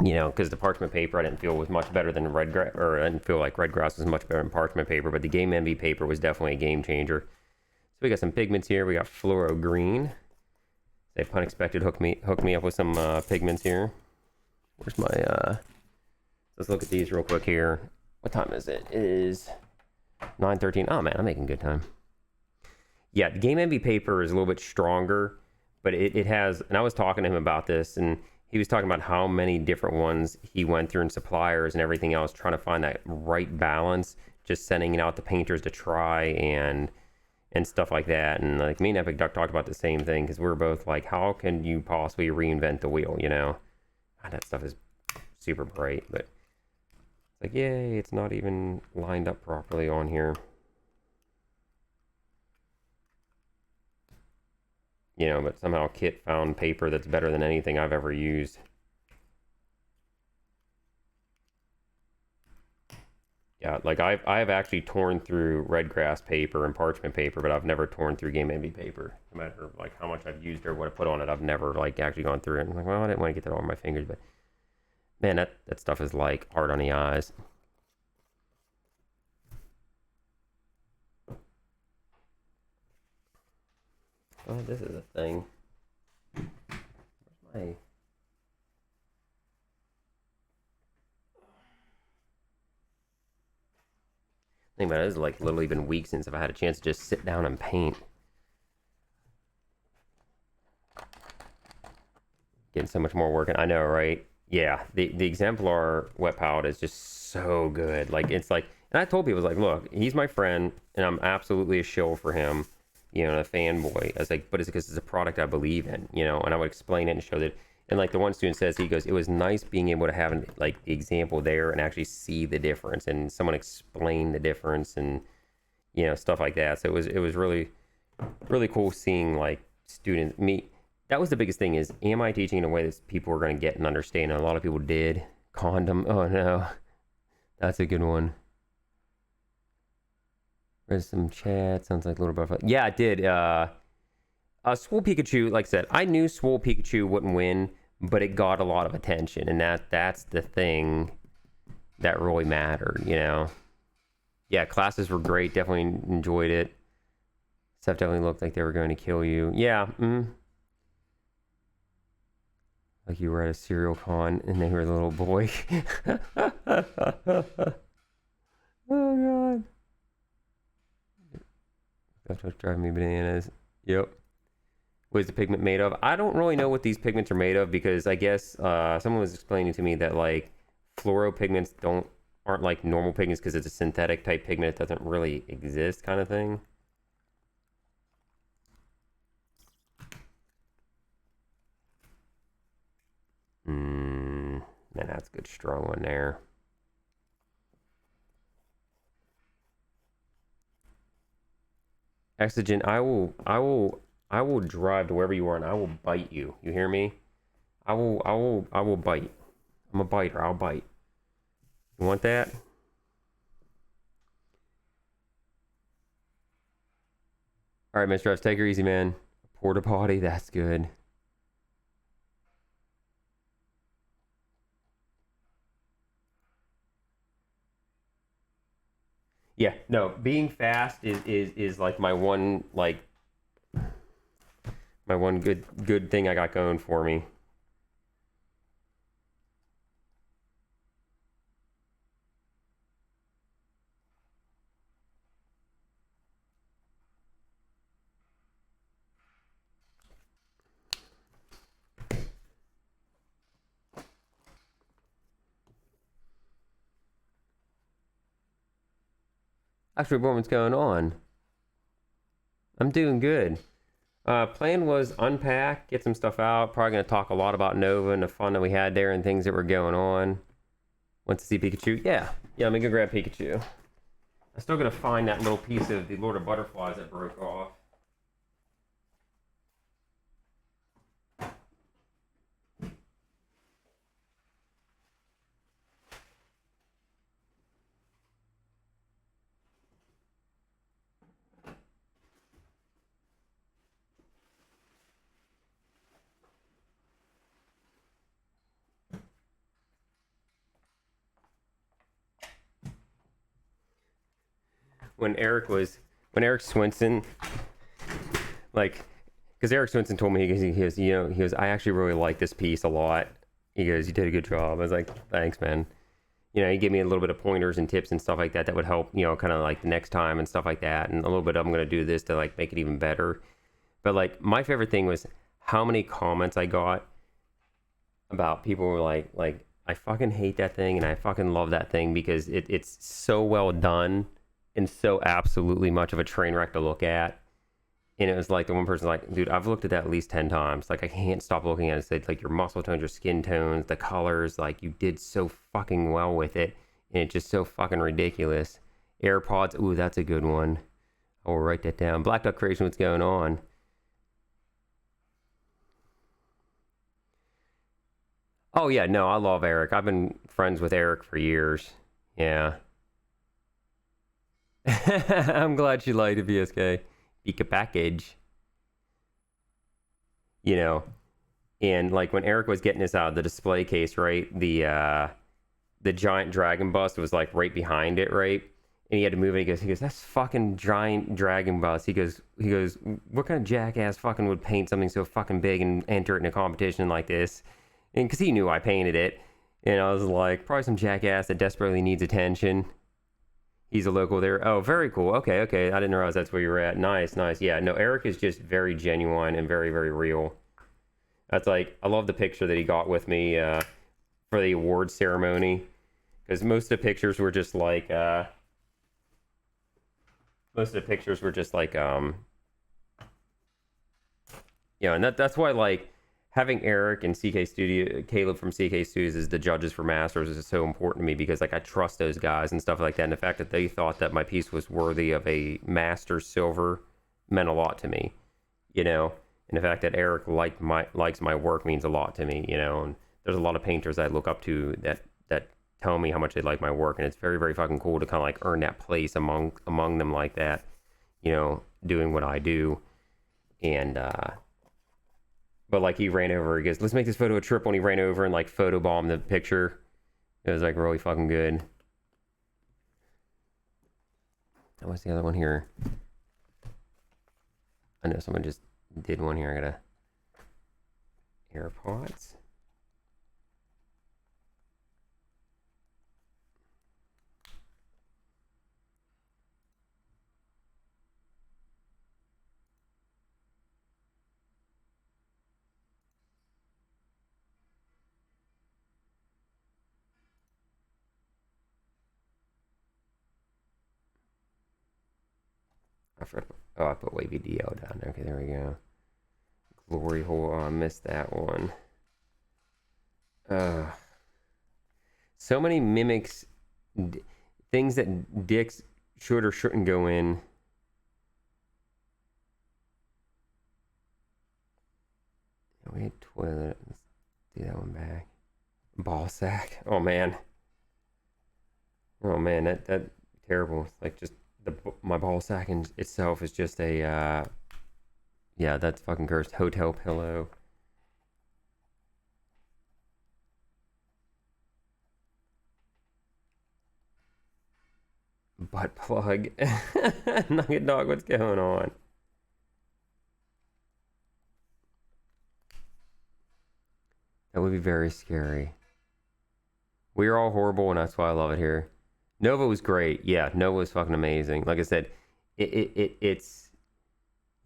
You know, because the parchment paper I didn't feel was much better than Redgrass, or I didn't feel like Redgrass was much better than parchment paper, but the Game Envy paper was definitely a game changer. So we got some pigments here. We got fluoro green. They've unexpected hooked me up with some pigments here. Where's my let's look at these real quick here. What time is it? It is 9:13. Oh man, I'm making good time. Yeah, the Game Envy paper is a little bit stronger, but it has, and I was talking to him about this, and he was talking about how many different ones he went through and suppliers and everything else, trying to find that right balance, just sending it out to painters to try and stuff like that. And like me and Epic Duck talked about the same thing, because we were both like, how can you possibly reinvent the wheel, you know? God, that stuff is super bright, but it's like, yay, it's not even lined up properly on here. You know, but somehow Kit found paper that's better than anything I've ever used. Yeah, like I've actually torn through red grass paper and parchment paper, but I've never torn through Game Envy paper. No matter like how much I've used or what I put on it, I've never like actually gone through it. And I'm like, well, I didn't want to get that all on my fingers, but man, that stuff is like hard on the eyes. Oh, this is a thing. Where's my... Think about it, it's like literally been weeks since I've had a chance to just sit down and paint. Getting so much more work, and I know, right? Yeah, the Exemplar wet palette is just so good. Like, it's like, and I told people, I was like, look, he's my friend, and I'm absolutely a shill for him, you know, a fanboy. I was like, but it's because it's a product I believe in, you know, and I would explain it and show that. And like the one student says, he goes, it was nice being able to have like the example there and actually see the difference and someone explain the difference and, you know, stuff like that. So it was really, really cool seeing like students meet. That was the biggest thing, is, am I teaching in a way that people are going to get and understand? And a lot of people did. Condom. Oh no, that's a good one. There's some chat. Sounds like a little butterfly. Yeah, it did. Swole Pikachu, like I said, I knew Swole Pikachu wouldn't win, but it got a lot of attention, and that's the thing that really mattered, you know? Yeah, classes were great. Definitely enjoyed it. Stuff definitely looked like they were going to kill you. Yeah, like you were at a cereal con and they were a little boy. Oh, God. That's what's driving me bananas. Yep. What is the pigment made of? I don't really know what these pigments are made of, because I guess someone was explaining to me that like fluoro pigments aren't like normal pigments because it's a synthetic type pigment. It doesn't really exist, kind of thing. Man, that's a good strong one there. Exogen, I will drive to wherever you are and I will bite you. You hear me? I will bite. I'm a biter. I'll bite. You want that? All right, Mr. F, take her easy, man. Porta potty, that's good. Yeah, no, being fast is like my one good thing I got going for me. Actually, what's going on? I'm doing good. Plan was unpack, get some stuff out. Probably going to talk a lot about Nova and the fun that we had there and things that were going on. Went to see Pikachu. Yeah, I'm going to go grab Pikachu. I'm still going to find that little piece of the Lord of Butterflies that broke off. When Eric Swinson, like, because Eric Swinson told me, he goes, I actually really like this piece a lot. He goes, you did a good job. I was like, thanks, man. You know, he gave me a little bit of pointers and tips and stuff like that would help, you know, kind of like the next time and stuff like that. And a little bit of, I'm going to do this to like make it even better. But like, my favorite thing was how many comments I got about people were like, I fucking hate that thing and I fucking love that thing because it's so well done and so absolutely much of a train wreck to look at. And it was like the one person like, dude, I've looked at that at least 10 times. Like, I can't stop looking at it. It's like your muscle tones, your skin tones, the colors, like you did so fucking well with it. And it's just so fucking ridiculous. AirPods, ooh, that's a good one. I will write that down. Black Duck Creation, what's going on? Oh yeah, no, I love Eric. I've been friends with Eric for years. Yeah. I'm glad she liked it, BSK. Beak package. You know, and like when Eric was getting this out of the display case, right? The giant dragon bust was like right behind it, right? And he had to move it. He goes, that's fucking giant dragon bust. He goes, what kind of jackass fucking would paint something so fucking big and enter it in a competition like this? And because he knew I painted it. And I was like, probably some jackass that desperately needs attention. He's a local there. Oh, very cool. Okay. I didn't realize that's where you were at. Nice. Yeah, no, Eric is just very genuine and very, very real. That's like, I love the picture that he got with me for the award ceremony. Because most of the pictures were just like, and that's why, like, having Eric and Caleb from CK Studios as the judges for Masters is so important to me because, like, I trust those guys and stuff like that. And the fact that they thought that my piece was worthy of a Masters Silver meant a lot to me, you know? And the fact that Eric likes my work means a lot to me, you know? And there's a lot of painters I look up to that tell me how much they like my work. And it's very, very fucking cool to kind of, like, earn that place among them like that, you know, doing what I do. And, but like he ran over, he goes, let's make this photo a trip when he ran over and like photobombed the picture. It was like really fucking good. What's the other one here? I know someone just did one here. I gotta AirPods. I put Wavy DL down. Okay, there we go. Glory hole. Oh, I missed that one. So many mimics, things that dicks should or shouldn't go in. Wait, toilet. Let's do that one back. Ball sack. Oh man, that terrible. It's like just my ball sack in itself is just a yeah, that's fucking cursed. Hotel pillow. Butt plug. Nugget dog, what's going on? That would be very scary. We are all horrible, and that's why I love it here. Nova was great. Yeah, Nova was fucking amazing. Like I said, it's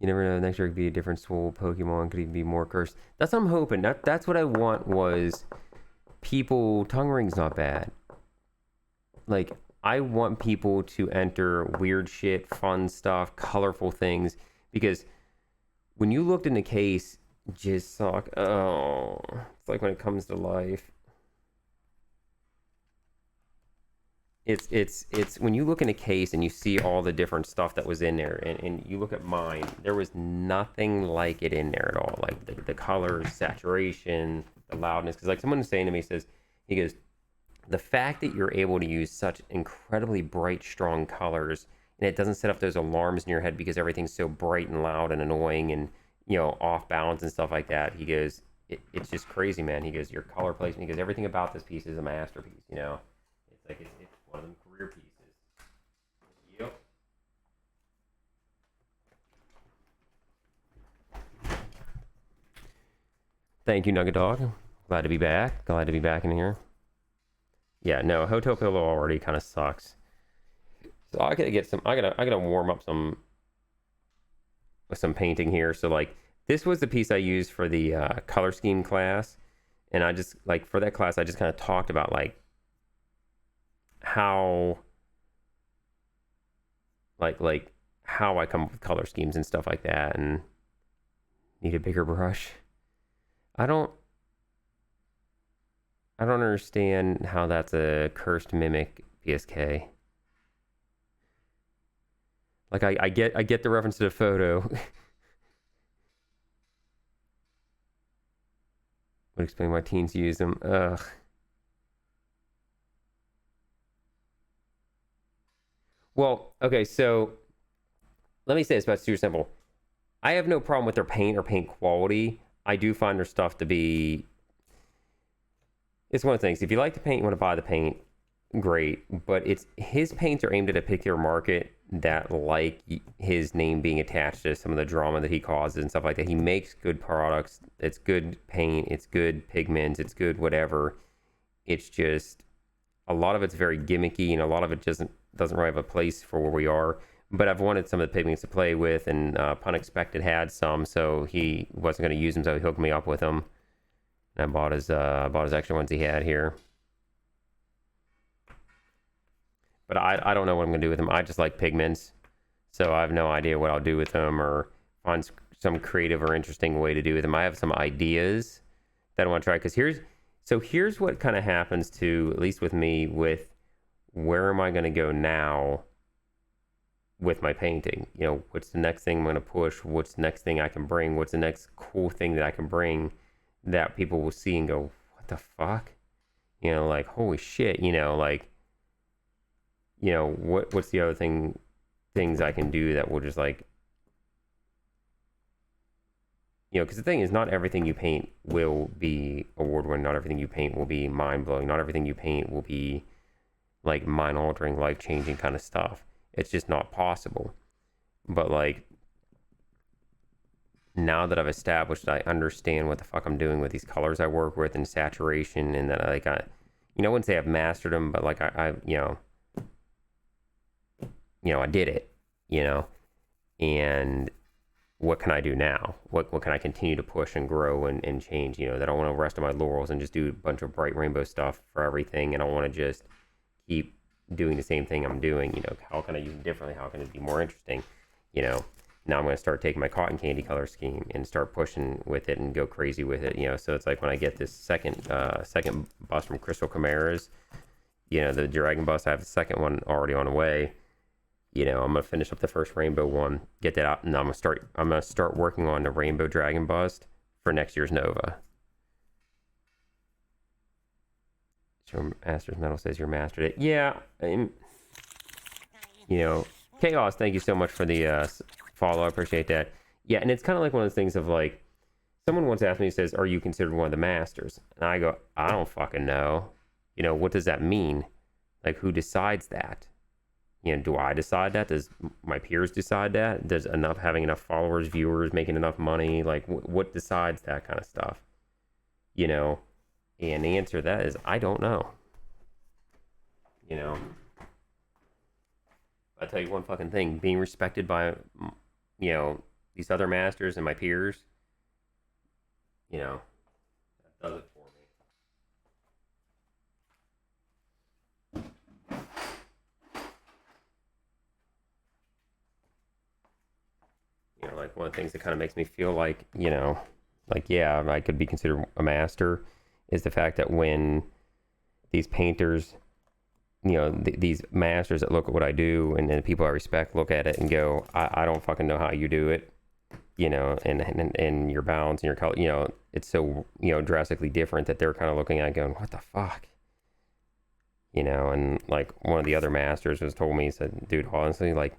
you never know. Next year could be a different swole Pokemon. Could even be more cursed. That's what I'm hoping. That's what I want. Was people tongue ring's not bad. Like I want people to enter weird shit, fun stuff, colorful things, because when you looked in the case, just suck. Oh, it's like when it comes to life. It's when you look in a case and you see all the different stuff that was in there, and you look at mine, there was nothing like it in there at all. Like the colors, saturation, the loudness. Because like someone was saying to me, he goes, the fact that you're able to use such incredibly bright, strong colors, and it doesn't set up those alarms in your head because everything's so bright and loud and annoying and, you know, off balance and stuff like that. He goes, it's just crazy, man. He goes, your color placement, he goes, everything about this piece is a masterpiece, you know? It's like, it's one of them career pieces. Yep. Thank you, Nugget Dog. Glad to be back. Glad to be back in here. Yeah, no, Hotel Pillow already kind of sucks. So I gotta get some. I gotta warm up some with some painting here. So like This was the piece I used for the color scheme class. And I just, like, for that class, I just kind of talked about, like, how, like how I come up with color schemes and stuff like that, and need a bigger brush. I don't understand how that's a cursed mimic PSK. Like, I get the reference to the photo. Would explain why teens use them. Ugh. Well, okay, so let me say this about Super Simple. I have no problem with their paint or paint quality. I do find their stuff to be... It's one of the things. If you like the paint, you want to buy the paint, great. But his paints are aimed at a particular market that like his name being attached to some of the drama that he causes and stuff like that. He makes good products. It's good paint. It's good pigments. It's good whatever. It's just a lot of it's very gimmicky, and a lot of it doesn't really have a place for where we are. But I've wanted some of the pigments to play with, and Unexpected had some, so he wasn't going to use them, so he hooked me up with them. And I bought his extra ones he had here. But I don't know what I'm going to do with them. I just like pigments, so I have no idea what I'll do with them or find some creative or interesting way to do with them. I have some ideas that I want to try, because here's what kind of happens to, at least with me, with where am I going to go now with my painting? You know, what's the next thing I'm going to push? What's the next thing I can bring? What's the next cool thing that I can bring that people will see and go, what the fuck? You know, like, holy shit, you know, like, you know, what's the other things I can do that will just, like, you know, because the thing is, not everything you paint will be award-winning. Not everything you paint will be mind-blowing. Not everything you paint will be, like, mind-altering, life-changing kind of stuff. It's just not possible. But, like, now that I've established that I understand what the fuck I'm doing with these colors I work with and saturation, and that I wouldn't say I've mastered them, but, like, I I did it, you know, and what can I do now? What can I continue to push and grow and change? You know, that I don't want to rest on my laurels and just do a bunch of bright rainbow stuff for everything, and I want to just keep doing the same thing I'm doing. You know, how can I use it differently? How can it be more interesting? You know, now I'm going to start taking my cotton candy color scheme and start pushing with it and go crazy with it. You know, so it's like when I get this second bust from Crystal Chimeras, you know, the Dragon Bust, I have the second one already on the way. You know, I'm gonna finish up the first rainbow one, get that out, and I'm gonna start working on the Rainbow Dragon Bust for next year's Nova. Your Master's Medal says you're mastered it. Yeah, you know, Chaos, thank you so much for the follow. I appreciate that. Yeah, and it's kind of like one of those things of, like, someone once asked me, says, are you considered one of the masters? And I go, I don't fucking know. You know, what does that mean? Like, who decides that? You know, do I decide that? Does my peers decide that? Does having enough followers, viewers, making enough money? Like, what decides that kind of stuff? You know, and the answer to that is, I don't know. You know, I'll tell you one fucking thing. Being respected by, you know, these other masters and my peers, you know, that does it for me. You know, like, one of the things that kind of makes me feel like, you know, like, yeah, I could be considered a master is the fact that when these painters, you know, these masters that look at what I do, and then the people I respect look at it and go, I don't fucking know how you do it, you know, and your balance and your color, you know, it's so, you know, drastically different that they're kind of looking at it going, what the fuck? You know, and like one of the other masters was told me, he said, dude, honestly, like,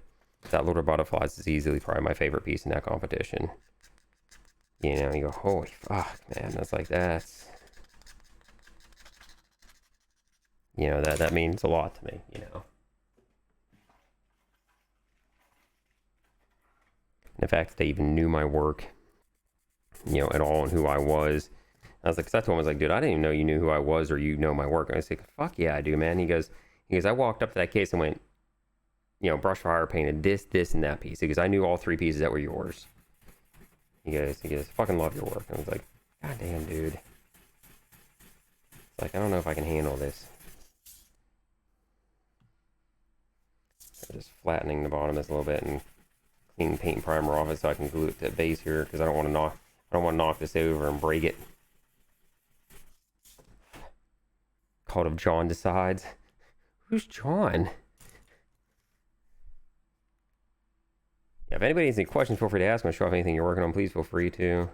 that Lord of Butterflies is easily probably my favorite piece in that competition. You know, you go, holy fuck, man. That's like, that's, you know, that means a lot to me, you know. And the fact that they even knew my work, you know, at all, and who I was. I was like, 'cause that's one was like, dude, I didn't even know you knew who I was or you know my work. And I was like, fuck yeah, I do, man. He goes, I walked up to that case and went, you know, brush fire painted this, and that piece, because I knew all three pieces that were yours. He goes, fucking love your work. I was like, God damn, dude. It's like, I don't know if I can handle this. I'm just flattening the bottom just a little bit and clean paint and primer off it so I can glue it to the base here because I don't want to knock this over and break it. Called of John Decides. Who's John? Yeah, if anybody has any questions, feel free to ask. I'm sure if anything you're working on, please feel free to.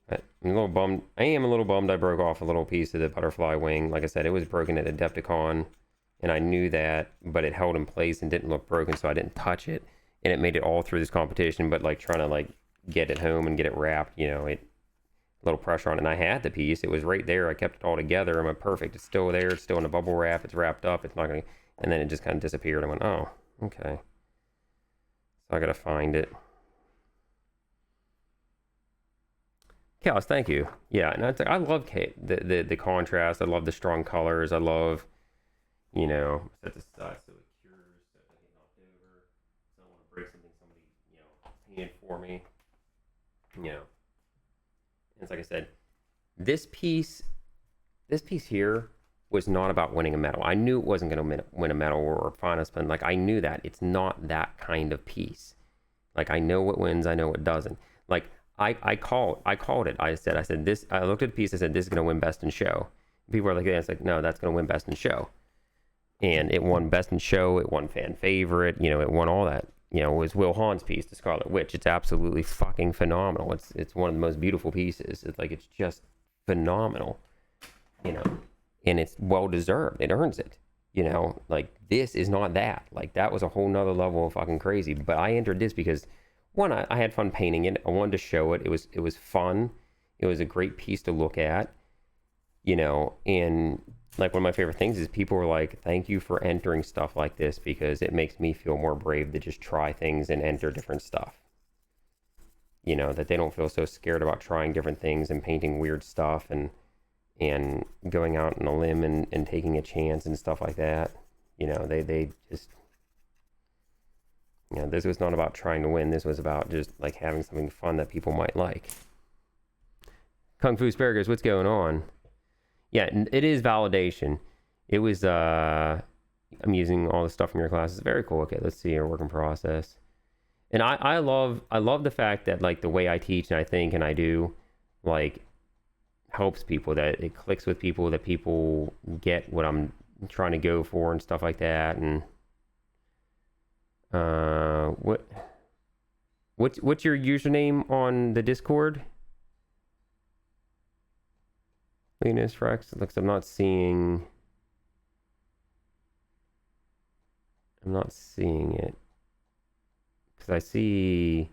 I'm a little bummed. I am a little bummed I broke off a little piece of the butterfly wing. Like I said, it was broken at Adepticon, and I knew that, but it held in place and didn't look broken, so I didn't touch it. And it made it all through this competition, but like trying to like get it home and get it wrapped, you know, it a little pressure on it. And I had the piece. It was right there. I kept it all together. I'm like, perfect. It's still there. It's still in the bubble wrap. It's wrapped up. It's not going to... And then it just kind of disappeared. I went, oh, okay. So I got to find it. Chaos, thank you. Yeah, and I love the contrast. I love the strong colors. I love, you know, set this aside so it cures, so it doesn't get knocked over. So I don't want to break something somebody, you know, painted for me. You know. It's like I said, this piece here was not about winning a medal. I knew it wasn't going to win a medal or finals, but like I knew that it's not that kind of piece. Like I know what wins, I know what doesn't. Like I called it. I said this. I looked at the piece. I said this is going to win best in show. People are like, yeah, it's like no, that's going to win best in show. And it won best in show. It won fan favorite. You know, it won all that. You know, it was Will Hahn's piece, The Scarlet Witch. It's absolutely fucking phenomenal. It's one of the most beautiful pieces. It's just phenomenal, you know, and it's well deserved. It earns it, you know. Like this is not that. Like that was a whole nother level of fucking crazy. But I entered this because one, I had fun painting it. I wanted to show it. It was fun. It was a great piece to look at, you know, and like one of my favorite things is people were like, thank you for entering stuff like this because it makes me feel more brave to just try things and enter different stuff. You know, that they don't feel so scared about trying different things and painting weird stuff and going out on a limb and taking a chance and stuff like that. You know, they just, you know, this was not about trying to win. This was about just like having something fun that people might like. Kung Fu Asparagus, what's going on? Yeah, it is validation. It was, I'm using all the stuff from your classes. Very cool. Okay, let's see your working process. And I love the fact that like the way I teach and I think and I do, like, helps people, that it clicks with people, that people get what I'm trying to go for and stuff like that. And what's your username on the Discord? Weirdness, Rex. It looks, I'm not seeing it because I see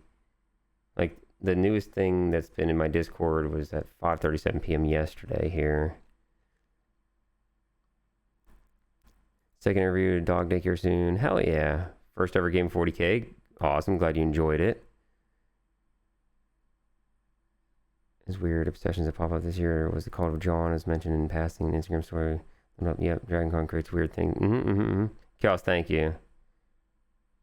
like the newest thing that's been in my Discord was at 5:37 p.m. yesterday here. Second interview, dog daycare soon. Hell yeah. First ever game 40K. Awesome. Glad you enjoyed it. His weird obsessions that pop up this year was the Call of John, as mentioned in passing an Instagram story. Yep, DragonCon creates weird things. Chaos, thank you.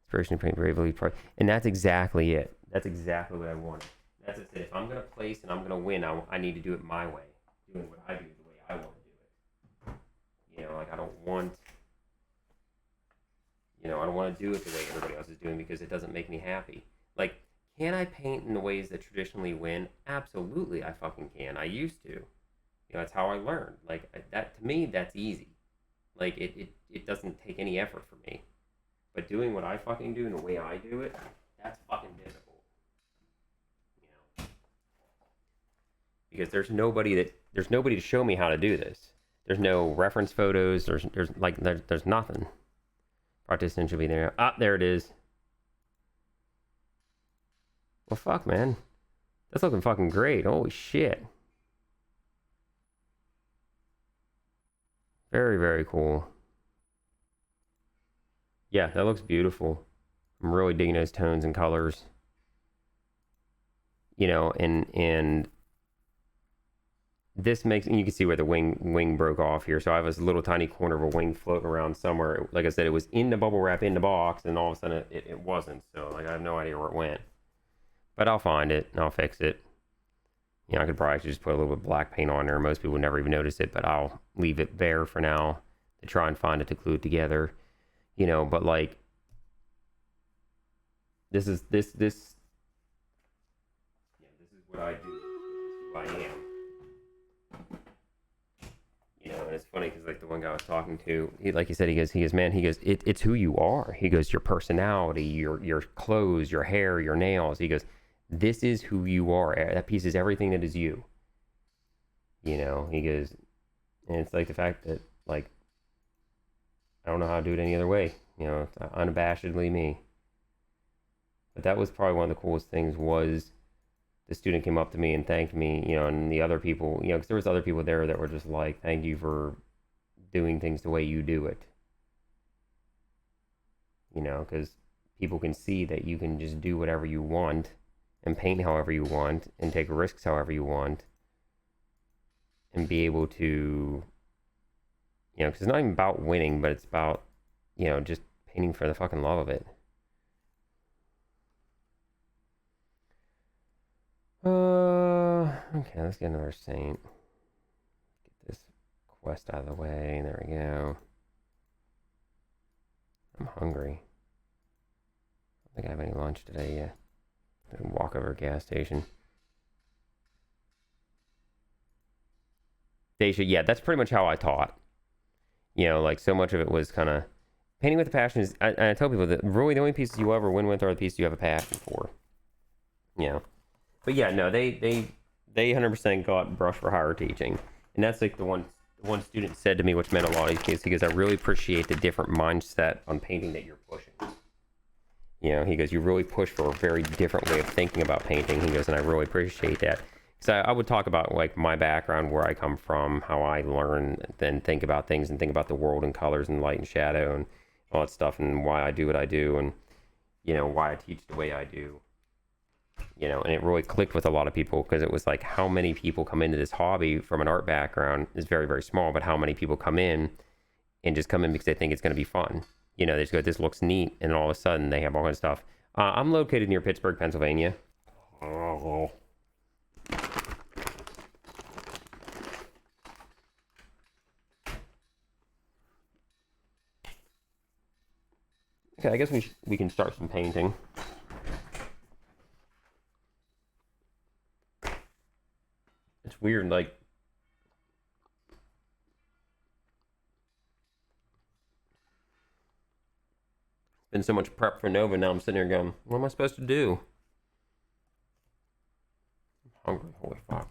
Inspiration to paint bravely. And that's exactly it. That's exactly what I want. That's it. If I'm going to place and I'm going to win, I need to do it my way. Doing what I do the way I want to do it. You know, like I don't want to do it the way everybody else is doing because it doesn't make me happy. Like, can I paint in the ways that traditionally win? Absolutely, I fucking can. I used to. You know, that's how I learned. Like, that to me, that's easy. Like, it doesn't take any effort for me. But doing what I fucking do and the way I do it, that's fucking difficult. You know? Because there's nobody to show me how to do this. There's no reference photos. There's nothing. Participant should be there. Ah, there it is. Well, fuck, man. That's looking fucking great. Holy shit. Very, very cool. Yeah, that looks beautiful. I'm really digging those tones and colors. You know, and this makes, and you can see where the wing broke off here. So I have this little tiny corner of a wing floating around somewhere. Like I said, it was in the bubble wrap in the box, and all of a sudden it wasn't. So like I have no idea where it went. But I'll find it and I'll fix it. You know, I could probably actually just put a little bit of black paint on there. Most people would never even notice it, but I'll leave it bare for now to try and find it to glue it together. You know, but like, this is what I do. This is who I am. You know, and it's funny because like the one guy I was talking to, like he said, he goes, man, it's who you are. He goes, your personality, your clothes, your hair, your nails. He goes, this is who you are. That piece is everything that is you. You know, he goes, and it's like the fact that like, I don't know how to do it any other way. You know, it's unabashedly me. But that was probably one of the coolest things was the student came up to me and thanked me, you know, and the other people, you know, because there was other people there that were just like, thank you for doing things the way you do it. You know, because people can see that you can just do whatever you want and paint however you want and take risks however you want and be able to, you know, because it's not even about winning, but it's about, you know, just painting for the fucking love of it. Okay, let's get another saint. Get this quest out of the way. There we go. I'm hungry. I don't think I have any lunch today yet. Walk over to a gas station. Dacia, yeah, that's pretty much how I taught. You know, like so much of it was kind of painting with a passion is. I tell people that really the only pieces you ever win with are the pieces you have a passion for. You know, but yeah, no, they 100% got brush for hire teaching, and that's like the one student said to me, which meant a lot. He goes, I really appreciate the different mindset on painting that you're pushing. You know, he goes, you really push for a very different way of thinking about painting. He goes, and I really appreciate that. Because I would talk about like my background, where I come from, how I learn, then think about things and think about the world and colors and light and shadow and all that stuff, and why I do what I do, and you know why I teach the way I do. You know, and it really clicked with a lot of people because it was like how many people come into this hobby from an art background is very, very small, but how many people come in and just come in because they think it's going to be fun. You know, they just go, this looks neat, and all of a sudden they have all kinds of stuff. I'm located near Pittsburgh, Pennsylvania. Oh. Okay, I guess we can start some painting. It's weird, like been so much prep for Nova. Now I'm sitting here going, what am I supposed to do? I'm hungry. Holy fuck.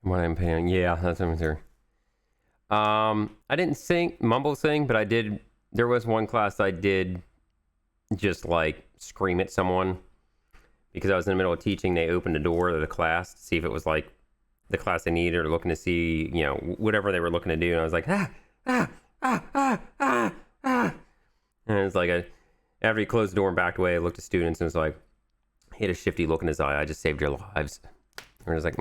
What I'm painting, yeah, that's what I'm here. I didn't mumble sing, but I did. There was one class I did just like scream at someone because I was in the middle of teaching. They opened the door of the class to see if it was like the class they needed or looking to see, you know, whatever they were looking to do. And I was like, And it's like, after he closed the door and backed away, I looked at students and was like, he had a shifty look in his eye. I just saved your lives. And I was like,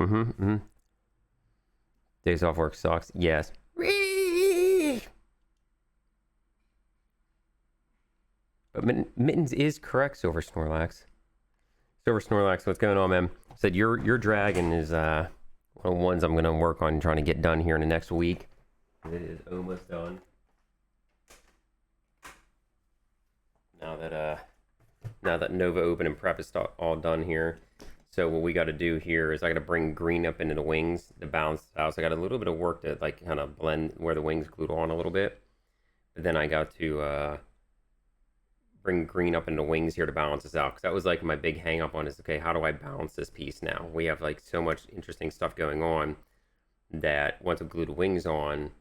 Days off work sucks. Yes. But Mittens is correct, Silver Snorlax. Silver Snorlax, what's going on, man? Said your dragon is one of the ones I'm going to work on trying to get done here in the next week. It is almost done. Now that Nova Open and Prep is all done here. So what we got to do here is I got to bring green up into the wings to balance it out. So I got a little bit of work to like kind of blend where the wings glued on a little bit. But then I got to bring green up into wings here to balance this out. Because that was like my big hang up on is, okay, how do I balance this piece now? We have like so much interesting stuff going on that once I glue the wings on,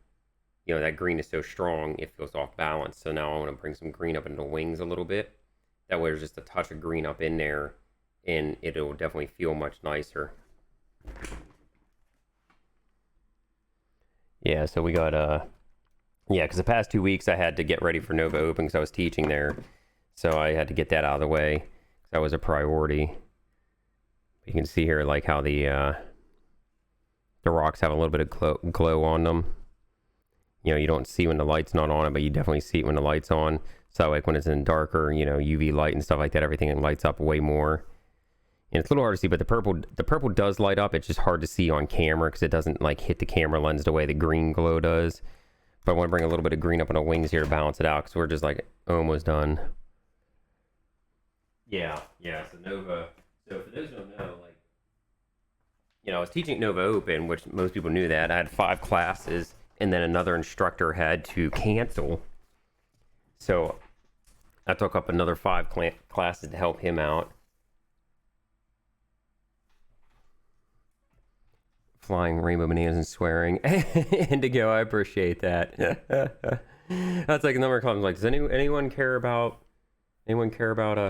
you know, that green is so strong, it feels off balance. So now I want to bring some green up into the wings a little bit. That way there's just a touch of green up in there and it'll definitely feel much nicer. Yeah, so we got, yeah, because the past 2 weeks I had to get ready for Nova Open because I was teaching there. So I had to get that out of the way. That was a priority. You can see here like how the rocks have a little bit of glow on them. You know, you don't see when the light's not on it, but you definitely see it when the light's on. So like when it's in darker, you know, UV light and stuff like that, everything lights up way more. And it's a little hard to see, but the purple does light up. It's just hard to see on camera because it doesn't like hit the camera lens the way the green glow does. But I want to bring a little bit of green up on the wings here to balance it out because we're just like almost done. Yeah. So Nova. So for those who don't know, like, you know, I was teaching at Nova Open, which most people knew that. I had 5 classes, and then another instructor had to cancel. So I took up another 5 classes to help him out. Flying rainbow bananas and swearing. Indigo, I appreciate that. That's like a number of comments like, does anyone care about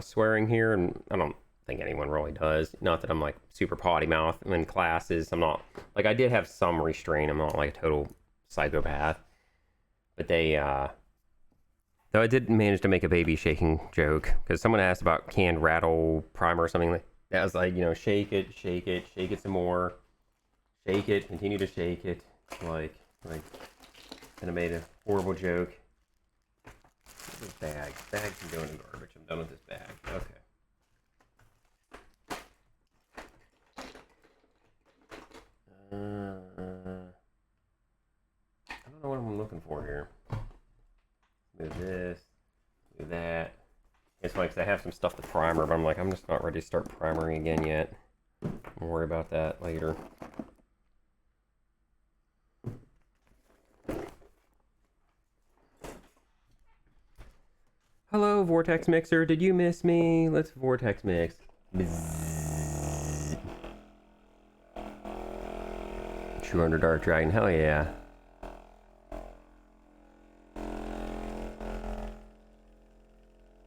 swearing here? And I don't think anyone really does. Not that I'm like super potty mouth in classes. I'm not like, I did have some restraint. I'm not like a total psychopath. But they though I did manage to make a baby shaking joke because someone asked about canned rattle primer or something like that. Was like, you know, shake it some more. Shake it, continue to shake it, like, and I made a horrible joke. This bag can go in the garbage. I'm done with this bag. Okay. I don't know what I'm looking for here. Move this, move that. It's like I have some stuff to primer, but I'm like, I'm just not ready to start primering again yet. I'll worry about that later. Hello, Vortex Mixer. Did you miss me? Let's Vortex Mix. Bzzz. True Under Dark Dragon. Hell yeah.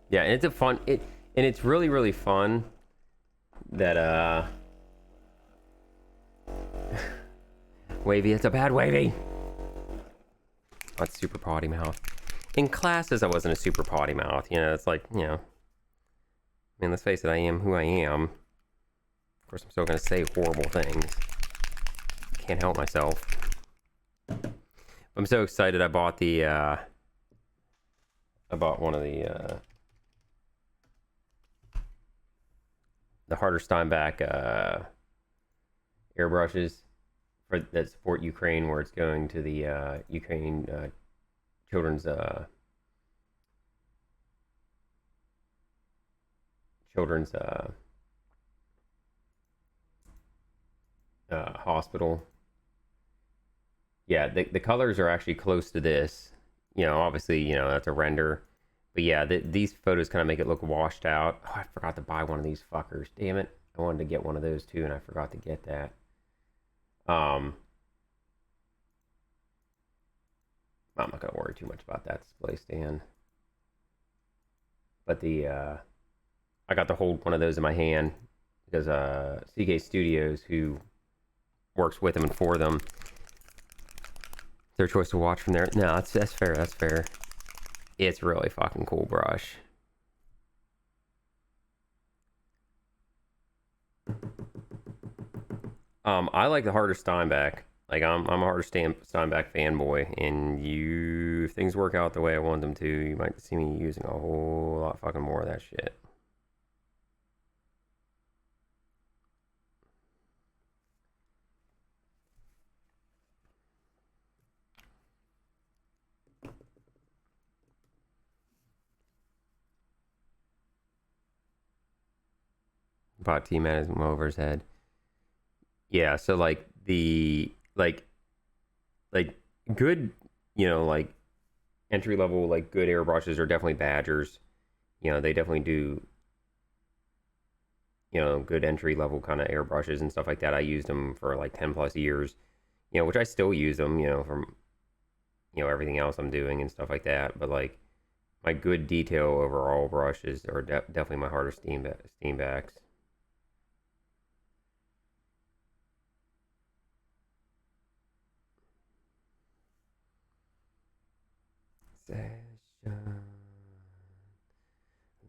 Yeah, and it's a fun... and it's really, really fun that, Wavy, it's a bad Wavy! That's super potty mouth. In classes, I wasn't a super potty mouth. You know, it's like, you know... I mean, let's face it, I am who I am. Of course, I'm still going to say horrible things. Can't help myself. I'm so excited I bought the, I bought one of the Harder Steinbeck, airbrushes that support Ukraine, where it's going to the, Ukraine, children's hospital. Yeah, the colors are actually close to this. You know, obviously, you know, that's a render. But yeah, these photos kind of make it look washed out. Oh, I forgot to buy one of these fuckers. Damn it. I wanted to get one of those too, and I forgot to get that. I'm not going to worry too much about that display stand. But I got to hold one of those in my hand because CK Studios, who works with them and for them, their choice to watch from there. No, that's fair. That's fair. It's really fucking cool brush. I like the Harder Steinbeck. Like I'm a Harder Steinbeck fanboy, and if things work out the way I want them to, you might see me using a whole lot fucking more of that shit. Pot tea man is over his head. Yeah, so like the like good, like entry level like good airbrushes are definitely Badgers. They definitely do good entry level kind of airbrushes and stuff like that. I used them for like 10 plus years, which I still use them, from everything else I'm doing and stuff like that. But like my good detail overall brushes are definitely my harder steam backs. Session,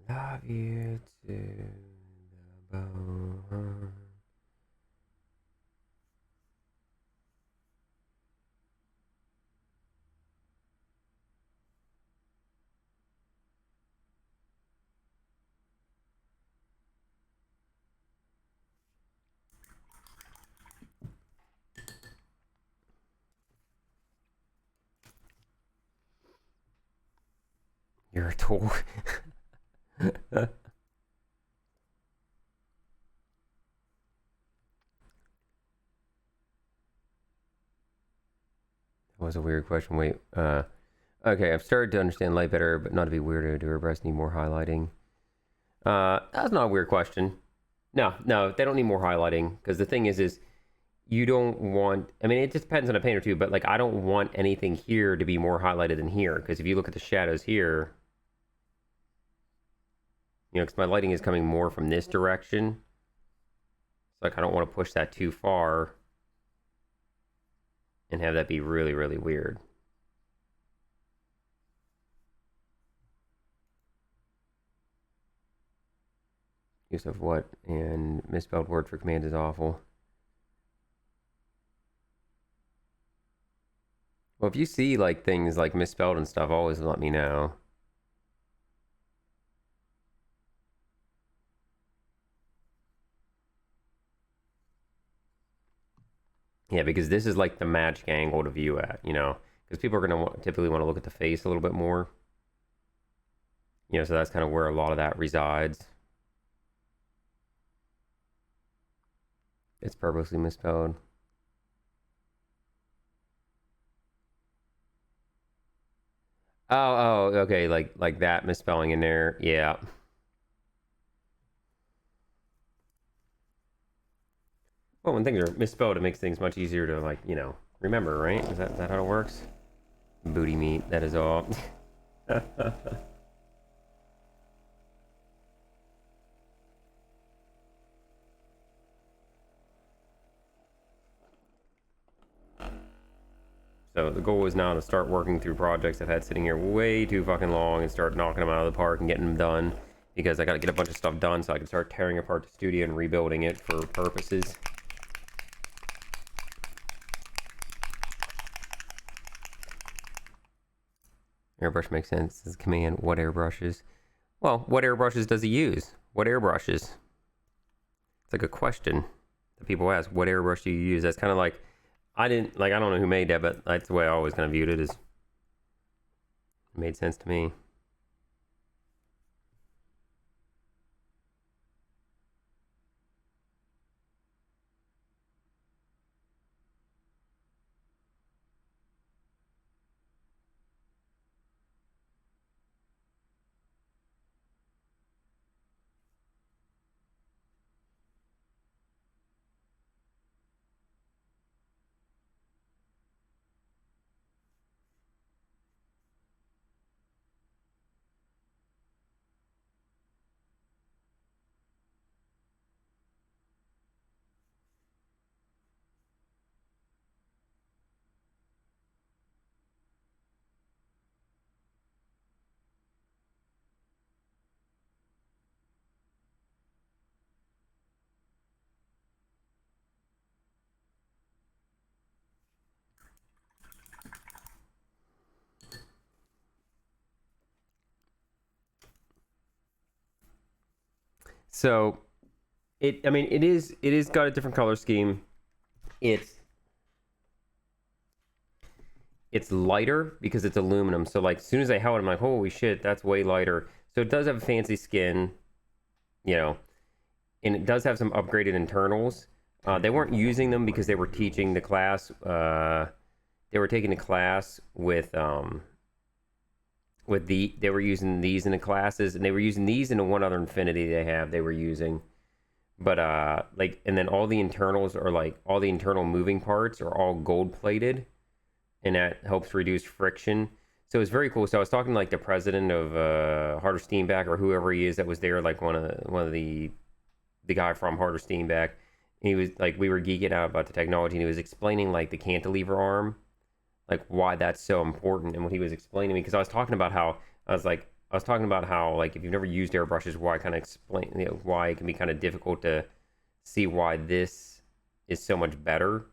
love you to the bone. You're a tool. That was a weird question. Wait, okay, I've started to understand light better, but not to be weirdo. Do her breasts need more highlighting? That's not a weird question. No, they don't need more highlighting, because the thing is you don't want, I mean, it just depends on a painter too, but like I don't want anything here to be more highlighted than here, because if you look at the shadows here, because my lighting is coming more from this direction. So like I don't want to push that too far and have that be really, really weird. Use of what and misspelled word for command is awful. Well, if you see like things like misspelled and stuff, always let me know. Yeah, because this is like the magic angle to view at, because people are going to typically want to look at the face a little bit more. So that's kind of where a lot of that resides. It's purposely misspelled. Oh, okay, like that misspelling in there. Yeah. Well, when things are misspelled, it makes things much easier to like, remember, right? Is that how it works? Booty meat, that is all. So the goal is now to start working through projects I've had sitting here way too fucking long and start knocking them out of the park and getting them done, because I got to get a bunch of stuff done so I can start tearing apart the studio and rebuilding it for purposes. Airbrush makes sense. This is command. What airbrushes? Well, what airbrushes does he use? What airbrushes? It's like a question that people ask. What airbrush do you use? That's kind of like, I don't know who made that, but that's the way I always kind of viewed it. It made sense to me. So it is got a different color scheme. It's lighter because it's aluminum. So like as soon as I held it, I'm like, holy shit, that's way lighter. So it does have a fancy skin, and it does have some upgraded internals. They weren't using them because they were teaching the class. They were taking the class with they were using these in the classes, and they were using these in the one other Infinity they have. They were using, but like, and then all the internals are like all the internal moving parts are all gold plated, and that helps reduce friction. So it's very cool. So I was talking to like the president of Harder Steamback or whoever he is that was there, like one of the guy from Harder Steamback. And he was like, we were geeking out about the technology, and he was explaining like the cantilever arm, like why that's so important. And what he was explaining to me, because I was talking about how like if you've never used airbrushes, why kind of explain, you know, why it can be kind of difficult to see why this is so much better,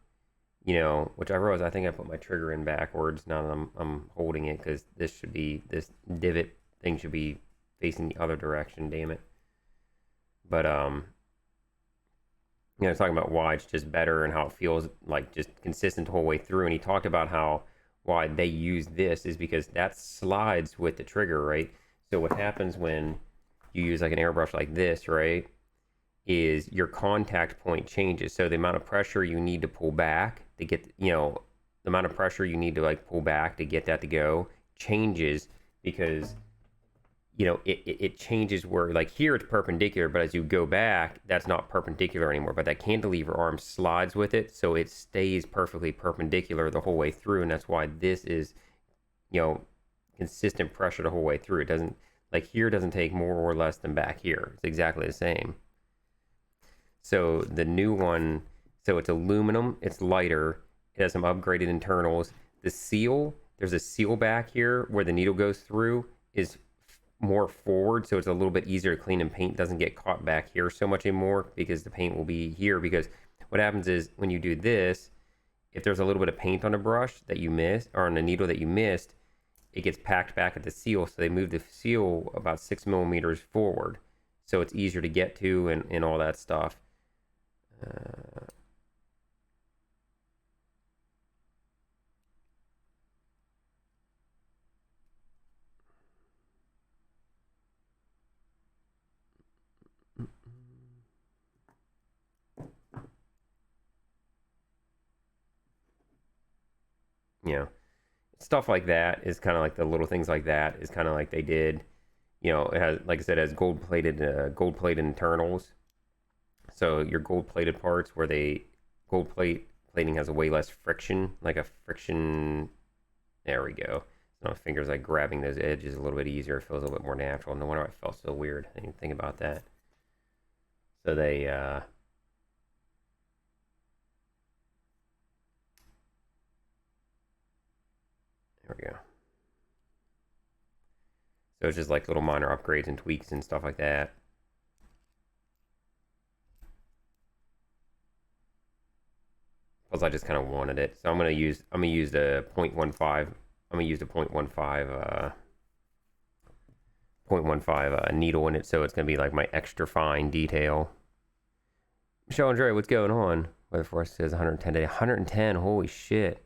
you know. Which I realized I think I put my trigger in backwards now that I'm holding it, because this divot thing should be facing the other direction. Damn it. But you know, talking about why it's just better and how it feels like just consistent the whole way through. And he talked about how why they use this is because that slides with the trigger, right? So what happens when you use like an airbrush like this, right, is your contact point changes. So the amount of pressure you need to pull back to get, you know, the amount of pressure you need to like pull back to get that to go changes, because you know, it changes where, like here it's perpendicular, but as you go back, that's not perpendicular anymore. But that cantilever arm slides with it, so it stays perfectly perpendicular the whole way through. And that's why this is, you know, consistent pressure the whole way through. It doesn't, like here doesn't take more or less than back here. It's exactly the same. So the new one, so it's aluminum, it's lighter, it has some upgraded internals. The seal, there's a seal back here where the needle goes through, is more forward, so it's a little bit easier to clean, and paint doesn't get caught back here so much anymore because the paint will be here. Because what happens is when you do this, if there's a little bit of paint on a brush that you missed, or on a needle that you missed, it gets packed back at the seal. So they move the seal about 6 millimeters forward, so it's easier to get to, and all that stuff. You know, stuff like that is kind of like the little things like that is kind of like they did. You know, it has, like I said, it has gold plated internals. So your gold plated parts where plating has a way less friction, like a friction. There we go. So my fingers like grabbing those edges a little bit easier. It feels a little bit more natural. No wonder I felt so weird. I didn't think about that. So they there we go. So it's just like little minor upgrades and tweaks and stuff like that. Plus I just kind of wanted it. So I'm gonna use the 0.15. I'm gonna use the 0.15 needle in it, so it's gonna be like my extra fine detail. Michelle Andre, what's going on? Weather Force says 110 today. 110, holy shit.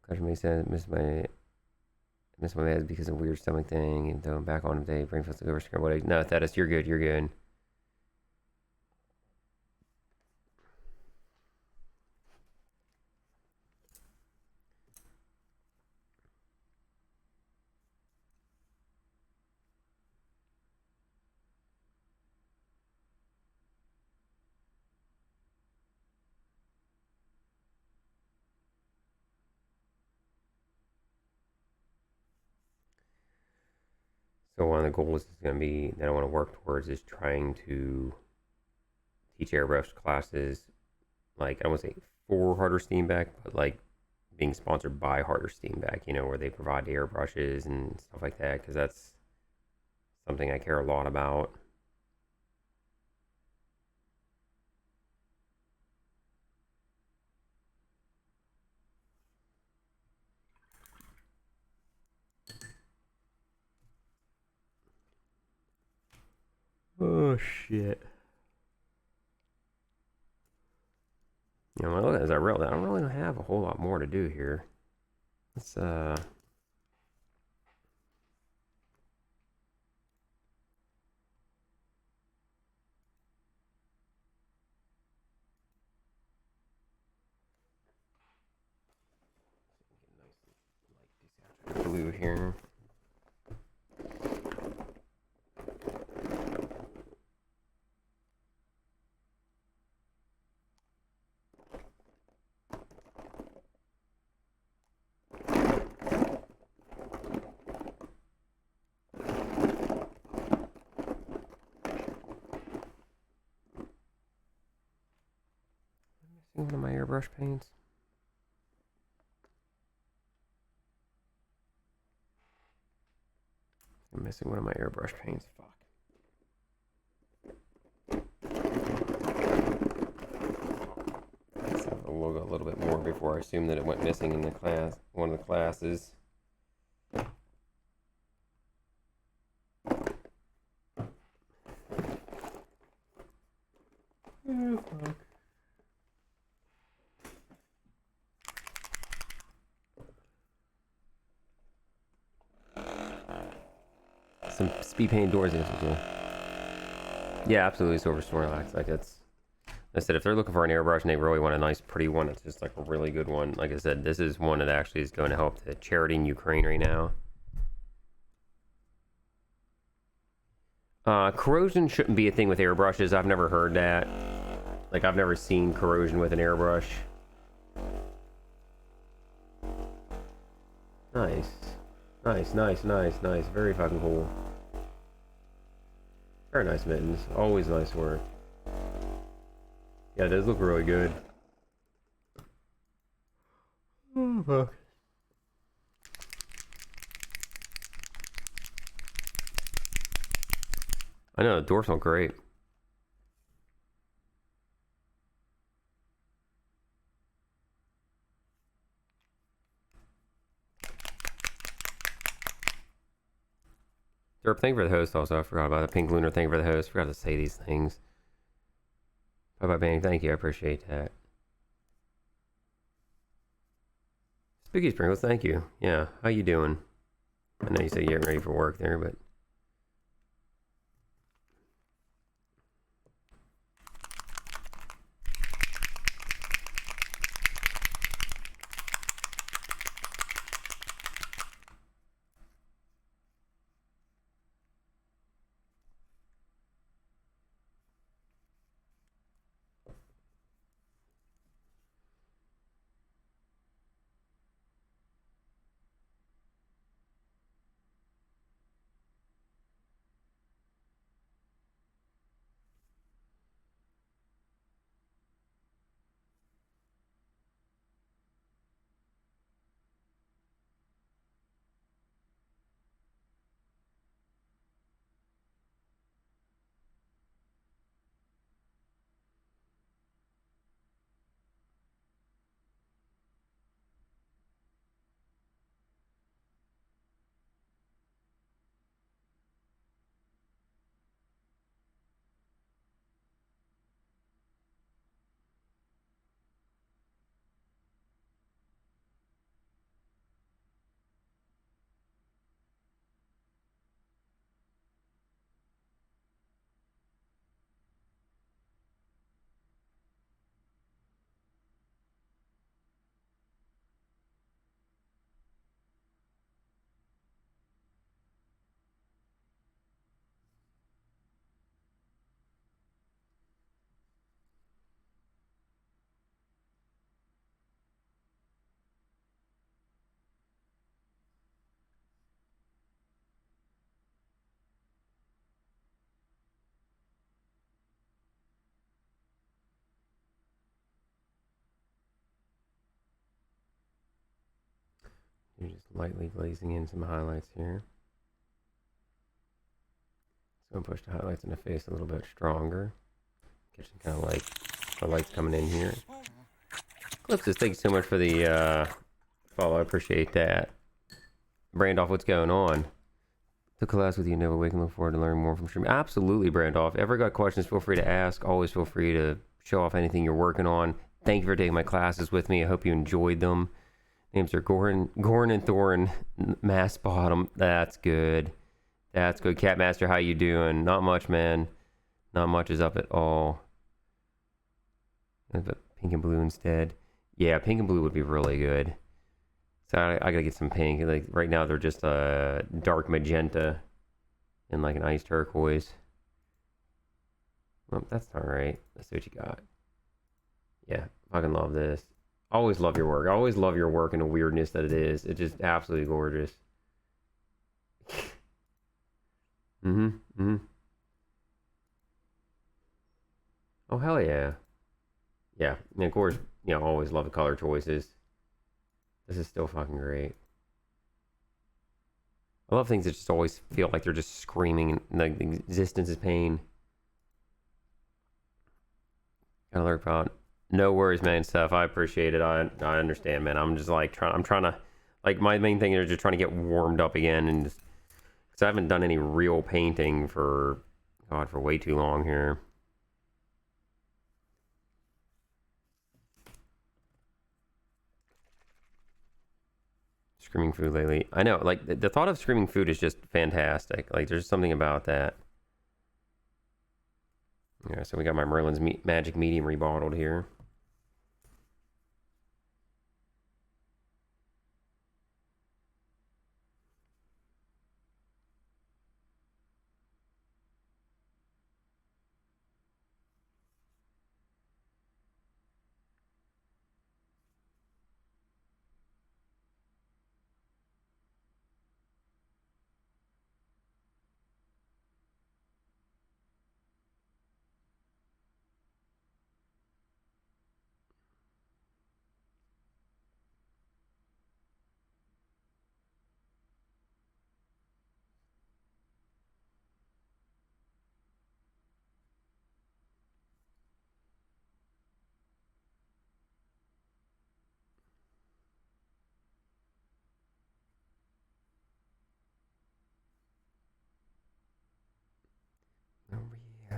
Question makes sense. Missed my meds because of a weird stomach thing, and though I'm back on today, brain feels like overscrambled. No, Thaddeus, you're good, you're good. So one of the goals is going to be that I want to work towards is trying to teach airbrush classes, like I won't say for Harder Steamback, but like being sponsored by Harder Steamback, you know, where they provide the airbrushes and stuff like that, because that's something I care a lot about. Oh shit. You know, when I look at it, as I realized, I don't really have a whole lot more to do here. Let's here. One of my airbrush paints. I'm missing one of my airbrush paints. Fuck. Let's have the logo a little bit more before I assume that it went missing in the class, one of the classes. Oh, fuck. Some speed paint doors as well. Yeah, absolutely. Silver Snorlax. Like it's. I said if they're looking for an airbrush and they really want a nice, pretty one, it's just like a really good one. Like I said, this is one that actually is going to help the charity in Ukraine right now. Corrosion shouldn't be a thing with airbrushes. I've never heard that. Like I've never seen corrosion with an airbrush. Nice. Nice, nice, nice, nice. Very fucking cool. Very nice mittens. Always nice work. Yeah, it does look really good. Oh, fuck. I know, the doors look great. Derp, thank you for the host also. I forgot about the Pink Lunar, thank you for the host. Forgot to say these things. Bye bye bang, thank you, I appreciate that. Spooky Sprinkles, thank you. Yeah, how you doing? I know you said you're getting ready for work there, but you're just lightly glazing in some highlights here. So I'm gonna push the highlights in the face a little bit stronger. Get some kind of like the lights coming in here. Clipsis, thank you so much for the follow. I appreciate that. Brandoff, what's going on? The class with you, Never Wake, and look forward to learning more from stream. Absolutely, Brandoff. Ever got questions, feel free to ask. Always feel free to show off anything you're working on. Thank you for taking my classes with me. I hope you enjoyed them. Names are Gorn and Thorin, Mass Bottom. That's good. That's good. Catmaster, how you doing? Not much, man. Not much is up at all. But pink and blue instead. Yeah, pink and blue would be really good. So I gotta get some pink. Like right now they're just a dark magenta and like an ice turquoise. Well, that's not right. Let's see what you got. Yeah, fucking love this. Always love your work. I always love your work and the weirdness that it is. It's just absolutely gorgeous. Oh, hell yeah. Yeah, and of course, always love the color choices. This is still fucking great. I love things that just always feel like they're just screaming and like the existence is pain. Gotta learn about. No worries, man. Stuff. I appreciate it. I understand, man. I'm just like I'm trying to, like, my main thing is just trying to get warmed up again, and just because I haven't done any real painting for way too long here. Screaming food lately. I know, like the thought of screaming food is just fantastic. Like there's something about that. Yeah, so we got my Merlin's Magic Medium rebottled here.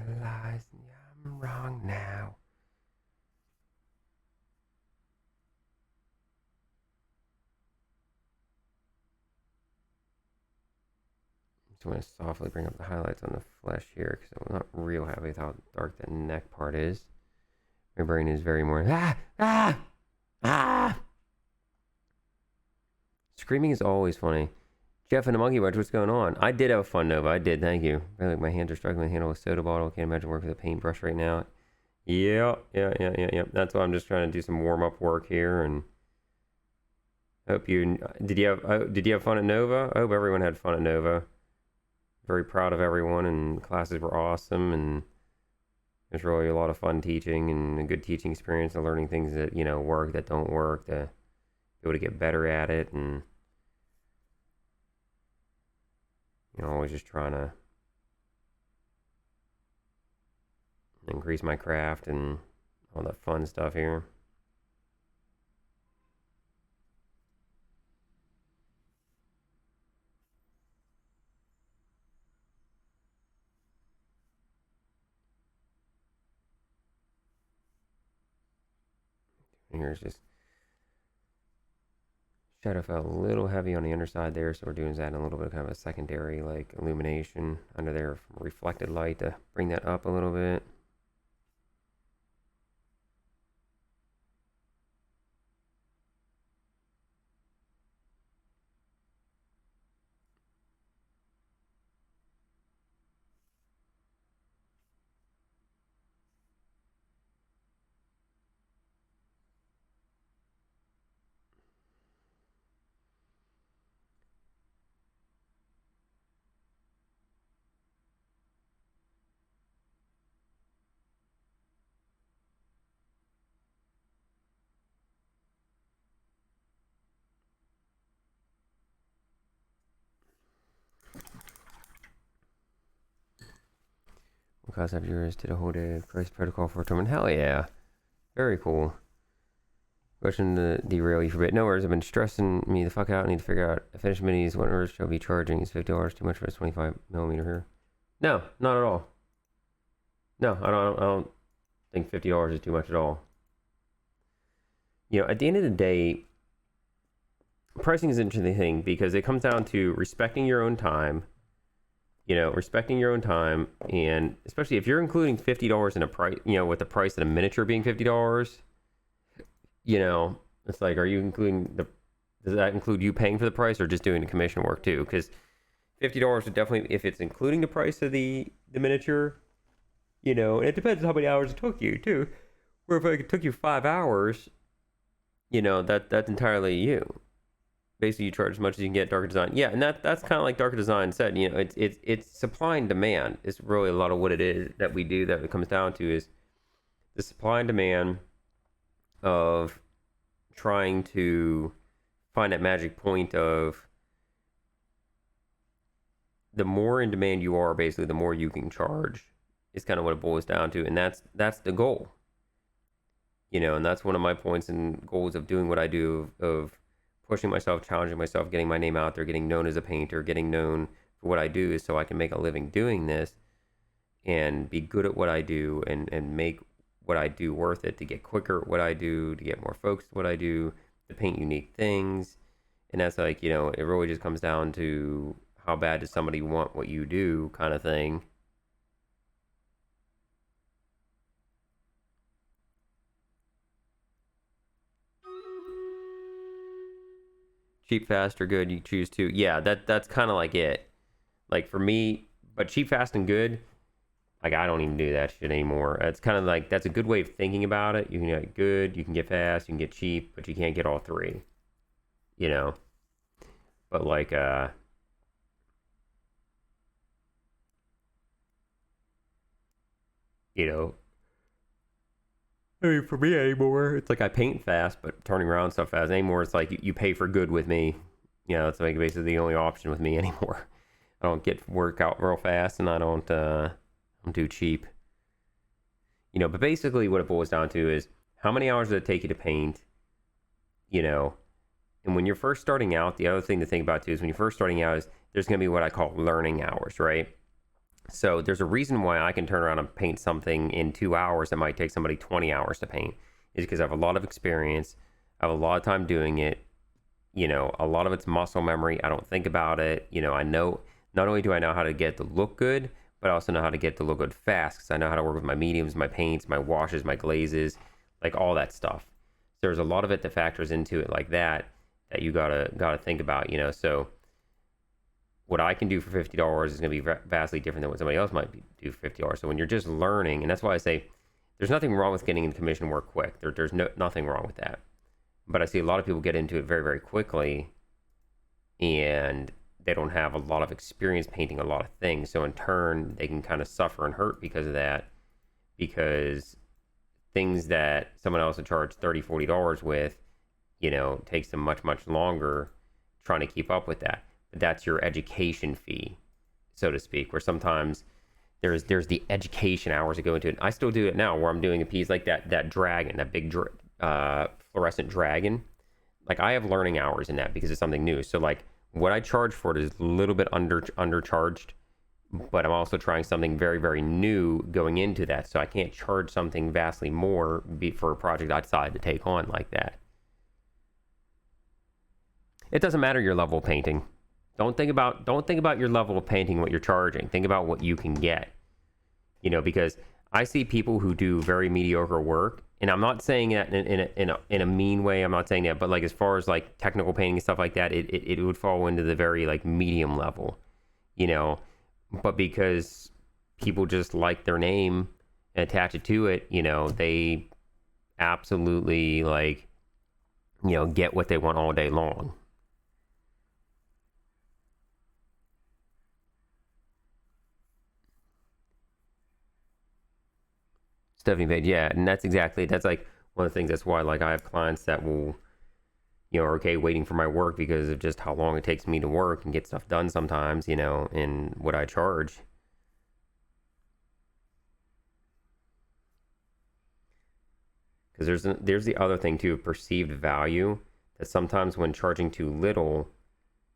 Realizing I'm wrong now. Just want to softly bring up the highlights on the flesh here because I'm not real happy with how dark the neck part is. My brain is very more Screaming is always funny. Jeff and the Monkey Watch, what's going on? I did have fun, Nova. I did, thank you. I feel like my hands are struggling to handle a soda bottle. Can't imagine working with a paintbrush right now. Yeah. That's why I'm just trying to do some warm-up work here, and hope you did you have fun at Nova? I hope everyone had fun at Nova. Very proud of everyone, and classes were awesome, and it was really a lot of fun teaching and a good teaching experience and learning things that work, that don't work, to be able to get better at it, and always just trying to increase my craft and all that fun stuff here. Here's just shadow fell a little heavy on the underside there, so we're doing that in a little bit of kind of a secondary like illumination under there from reflected light to bring that up a little bit. Class of yours to the whole day price protocol for a tournament. Hell yeah. Very cool. Question to derail you for a bit. No worries, I've been stressing me the fuck out. I need to figure out if finished minis, what orders shall be charging. Is $50 too much for a 25mm here? No, not at all. No, I don't think $50 is too much at all. At the end of the day, pricing is an interesting thing because it comes down to respecting your own time. Respecting your own time, and especially if you're including $50 in a price, with the price of a miniature being $50, it's like, are you including Does that include you paying for the price or just doing the commission work too? Because $50 would definitely, if it's including the price of the miniature, you know, and it depends on how many hours it took you too. Where if it took you 5 hours, you know, that's entirely you. Basically, you charge as much as you can get Darker Design. Yeah, and that's kind of like Darker Design said. You know, it's supply and demand. It's really a lot of what it is that we do. That it comes down to is the supply and demand of trying to find that magic point of the more in demand you are, basically, the more you can charge. Is kind of what it boils down to, and that's the goal. You know, and that's one of my points and goals of doing what I do of pushing myself, challenging myself, getting my name out there, getting known as a painter, getting known for what I do is so I can make a living doing this and be good at what I do and make what I do worth it, to get quicker at what I do, to get more focused at what I do, to paint unique things. And that's like, you know, it really just comes down to how bad does somebody want what you do kind of thing. Cheap, fast, or good, you choose to. Yeah, that's kind of like it. Like for me, but cheap, fast, and good, like I don't even do that shit anymore. It's kind of like, that's a good way of thinking about it. You can get good, you can get fast, you can get cheap, but you can't get all three. You know? But like, you know, I mean, for me anymore, it's like I paint fast, but turning around stuff fast. Anymore, it's like you pay for good with me. You know, it's like basically the only option with me anymore. I don't get work out real fast, and I don't do cheap. You know, but basically what it boils down to is how many hours does it take you to paint? You know, and when you're first starting out, the other thing to think about too is when you're first starting out is there's going to be what I call learning hours, right? So there's a reason why I can turn around and paint something in 2 hours that might take somebody 20 hours to paint, is because I have a lot of experience. I have a lot of time doing it. You know, a lot of it's muscle memory. I don't think about it. You know, I know, not only do I know how to get it to look good, but I also know how to get it to look good fast, because I know how to work with my mediums, my paints, my washes, my glazes, like all that stuff. So there's a lot of it that factors into it like that you gotta think about, you know. So what I can do for $50 is going to be vastly different than what somebody else might do for $50. So when you're just learning, and that's why I say there's nothing wrong with getting into commission work quick. There's nothing wrong with that. But I see a lot of people get into it very, very quickly, and they don't have a lot of experience painting a lot of things. So in turn, they can kind of suffer and hurt because of that, because things that someone else would charge $30, $40 with, you know, takes them much, much longer trying to keep up with that. That's your education fee, so to speak, where sometimes there's the education hours that go into it. I still do it now, where I'm doing a piece like that dragon, that big fluorescent dragon. Like I have learning hours in that because it's something new. So like what I charge for it is a little bit undercharged, but I'm also trying something very, very new going into that. So I can't charge something vastly more for a project I decide to take on like that. It doesn't matter your level of painting. Don't think about your level of painting, what you're charging. Think about what you can get. You know, because I see people who do very mediocre work, and I'm not saying that in a mean way. I'm not saying that, but like as far as like technical painting and stuff like that, it would fall into the very like medium level, you know. But because people just like their name and attach it to it, you know, they absolutely like, you know, get what they want all day long. Stephanie Page, yeah, and that's like one of the things. That's why like I have clients that will, you know, are okay waiting for my work because of just how long it takes me to work and get stuff done sometimes, you know, and what I charge. Because there's the other thing too, of perceived value, that sometimes when charging too little,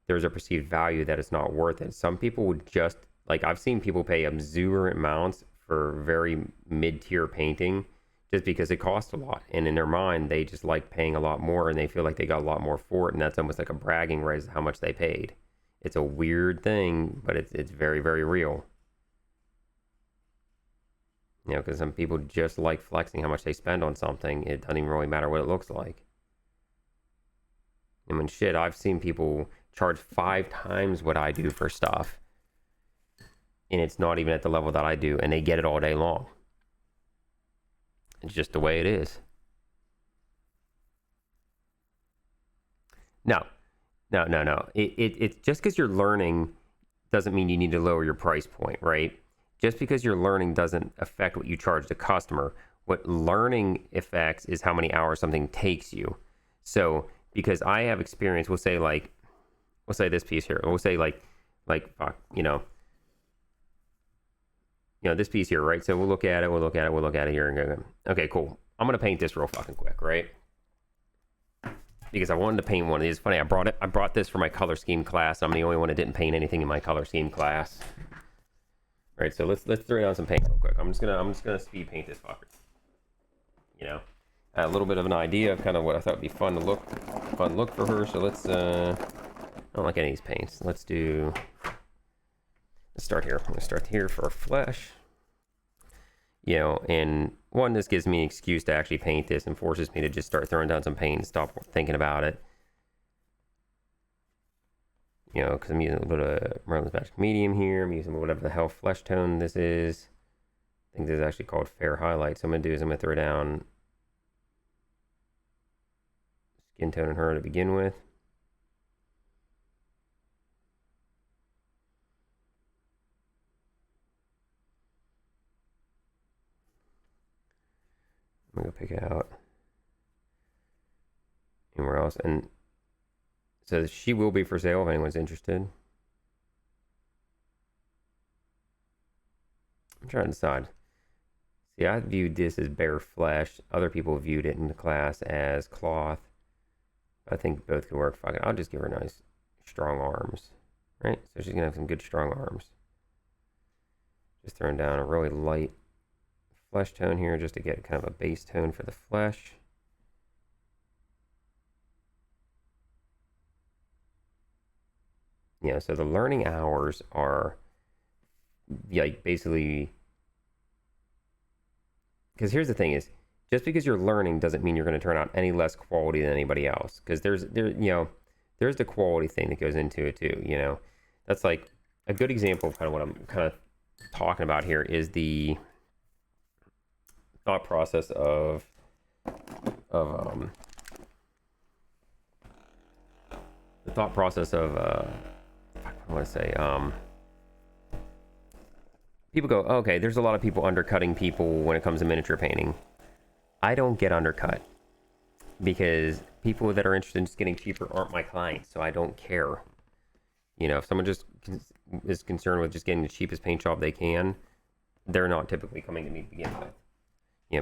there's a perceived value that it's not worth it. Some people would just, like I've seen people pay exuberant amounts for very mid-tier painting just because it costs a lot, and in their mind they just like paying a lot more, and they feel like they got a lot more for it, and that's almost like a bragging rights how much they paid. It's a weird thing, but it's very, very real. You know, because some people just like flexing how much they spend on something. It doesn't even really matter what it looks like. I mean, shit, I've seen people charge 5 times what I do for stuff, and it's not even at the level that I do, and they get it all day long. It's just the way it is. No. It's just because you're learning doesn't mean you need to lower your price point, right? Just because you're learning doesn't affect what you charge the customer. What learning affects is how many hours something takes you. So, because I have experience, we'll say this piece here. We'll say fuck, this piece here, right? So we'll look at it here and go, okay, cool. I'm gonna paint this real fucking quick, right? Because I wanted to paint one of these. It's funny, I brought this for my color scheme class. I'm the only one that didn't paint anything in my color scheme class. All right, so let's throw down some paint real quick. I'm just gonna speed paint this fucker. A little bit of an idea of kind of what I thought would be fun look for her. So let's I don't like any of these paints. Let's start here. I'm gonna start here for flesh. And one, this gives me an excuse to actually paint this and forces me to just start throwing down some paint and stop thinking about it. Because I'm using a little bit of Merlin's Magic Medium here. I'm using whatever the hell flesh tone this is. I think this is actually called Fair Highlight. So I'm going to do is I'm going to throw down skin tone in her to begin with. I'm going to pick out anywhere else. And so she will be for sale if anyone's interested. I'm trying to decide. See, I viewed this as bare flesh. Other people viewed it in the class as cloth. I think both could work. Fuck it. I'll just give her nice, strong arms. Right? So she's going to have some good, strong arms. Just throwing down a really light flesh tone here just to get kind of a base tone for the flesh. So the learning hours are like basically, because here's the thing is, just because you're learning doesn't mean you're going to turn out any less quality than anybody else, because there's the quality thing that goes into it too. That's like a good example of kind of what I'm kind of talking about here is the thought process of I want to say people go, okay, there's a lot of people undercutting people when it comes to miniature painting. I don't get undercut because people that are interested in just getting cheaper aren't my clients, so I don't care. If someone just is concerned with just getting the cheapest paint job they can, they're not typically coming to me to begin with.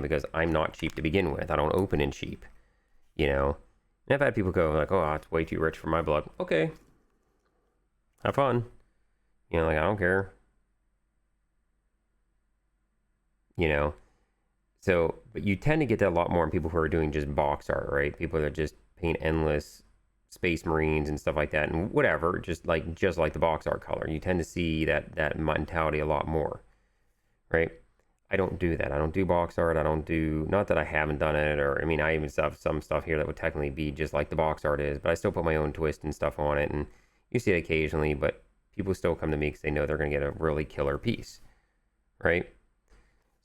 Because I'm not cheap to begin with. I don't open in cheap. And I've had people go like, oh, it's way too rich for my blood. Okay. Have fun. I don't care. So, but you tend to get that a lot more in people who are doing just box art, right? People that just paint endless Space Marines and stuff like that and whatever, just like the box art color. You tend to see that mentality a lot more, right? I don't do that. I don't do box art. Not that I haven't done it, I even have some stuff here that would technically be just like the box art is, but I still put my own twist and stuff on it, and you see it occasionally, but people still come to me because they know they're going to get a really killer piece, right?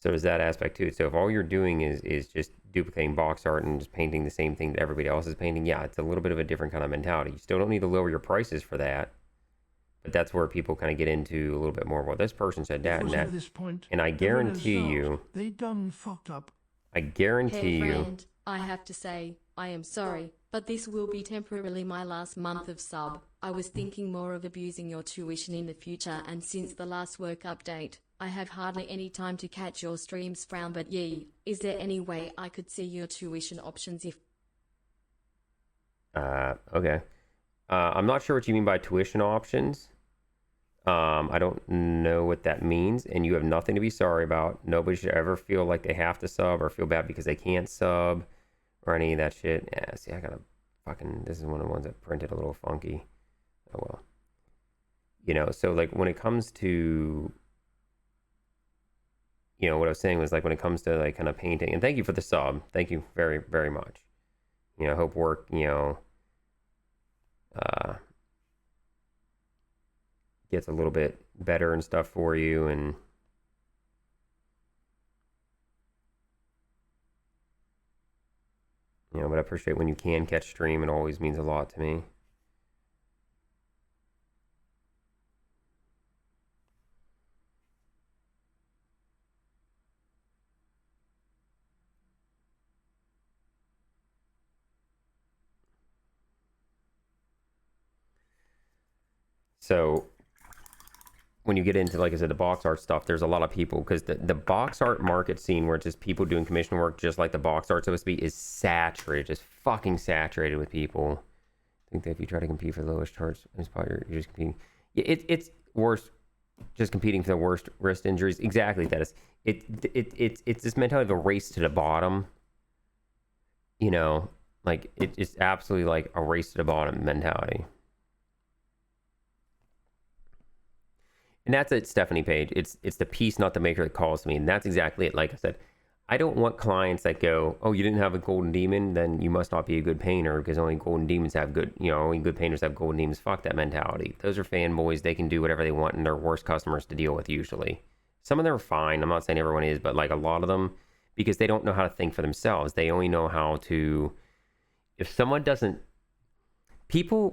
So there's that aspect too. So if all you're doing is just duplicating box art and just painting the same thing that everybody else is painting, yeah, it's a little bit of a different kind of mentality. You still don't need to lower your prices for that. But that's where people kind of get into a little bit more. Well, this person said that and that. And I guarantee you, they done fucked up. I guarantee Hey you. friend, I have to say, I am sorry, but this will be temporarily my last month of sub. I was thinking more of abusing your tuition in the future, and since the last work update, I have hardly any time to catch your streams from, but is there any way I could see your tuition options if... Okay. I'm not sure what you mean by tuition options. I don't know what that means, and you have nothing to be sorry about. Nobody should ever feel like they have to sub or feel bad because they can't sub or any of that shit. Yeah, see, I gotta fucking... This is one of the ones that printed a little funky. Oh, well. So, like, when it comes to... what I was saying was, like, when it comes to, like, kind of painting... And thank you for the sub. Thank you very, very much. Hope work, gets a little bit better and stuff for you. And you know, but I appreciate when you can catch stream. It always means a lot to me. So when you get into, like I said, the box art stuff, there's a lot of people, because the box art market scene, where it's just people doing commission work just like the box art supposed to be, is saturated, just fucking saturated with people. I think that if you try to compete for the lowest charge, it's probably you're just competing. It's worse, just competing for the worst wrist injuries. Exactly, that is. It's this mentality of a race to the bottom. You know, like it's absolutely like a race to the bottom mentality. And that's it, Stephanie Page. It's the piece, not the maker, that calls me. And that's exactly it. Like I said, I don't want clients that go, oh, you didn't have a golden demon, then you must not be a good painter, because only golden demons have good, you know, only good painters have golden demons. Fuck that mentality. Those are fanboys. They can do whatever they want, and they're worse customers to deal with usually. Some of them are fine. I'm not saying everyone is, but like a lot of them, because they don't know how to think for themselves. They only know how to, if someone doesn't,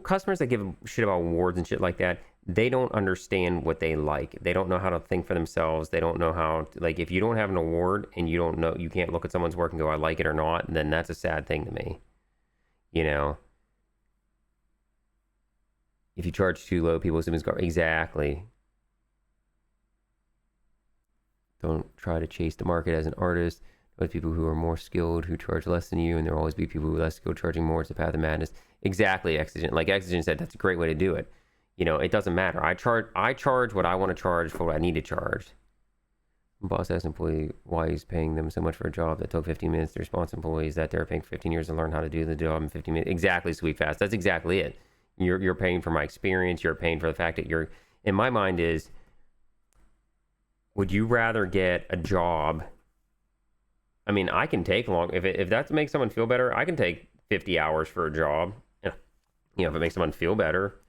customers that give a shit about awards and shit like that, they don't understand what they like. They don't know how to think for themselves. They don't know how to, like, if you don't have an award and you don't know, you can't look at someone's work and go, I like it or not, then that's a sad thing to me. You know? If you charge too low, people assume it's exactly. Don't try to chase the market as an artist. With people who are more skilled, who charge less than you, and there will always be people who are less skilled charging more. It's the path of madness. Exactly, Exigent. Like Exigent said, that's a great way to do it. You know, it doesn't matter. I charge what I want to charge for what I need to charge. Boss asks employee why he's paying them so much for a job that took 15 minutes. The response employee is that they're paying for 15 years to learn how to do the job in 15 minutes. Exactly, Sweet Fast. That's exactly it. You're paying for my experience. You're paying for the fact that you're, in my mind is, would you rather get a job? I mean, I can take long, if that makes someone feel better, I can take 50 hours for a job. You know, if it makes someone feel better,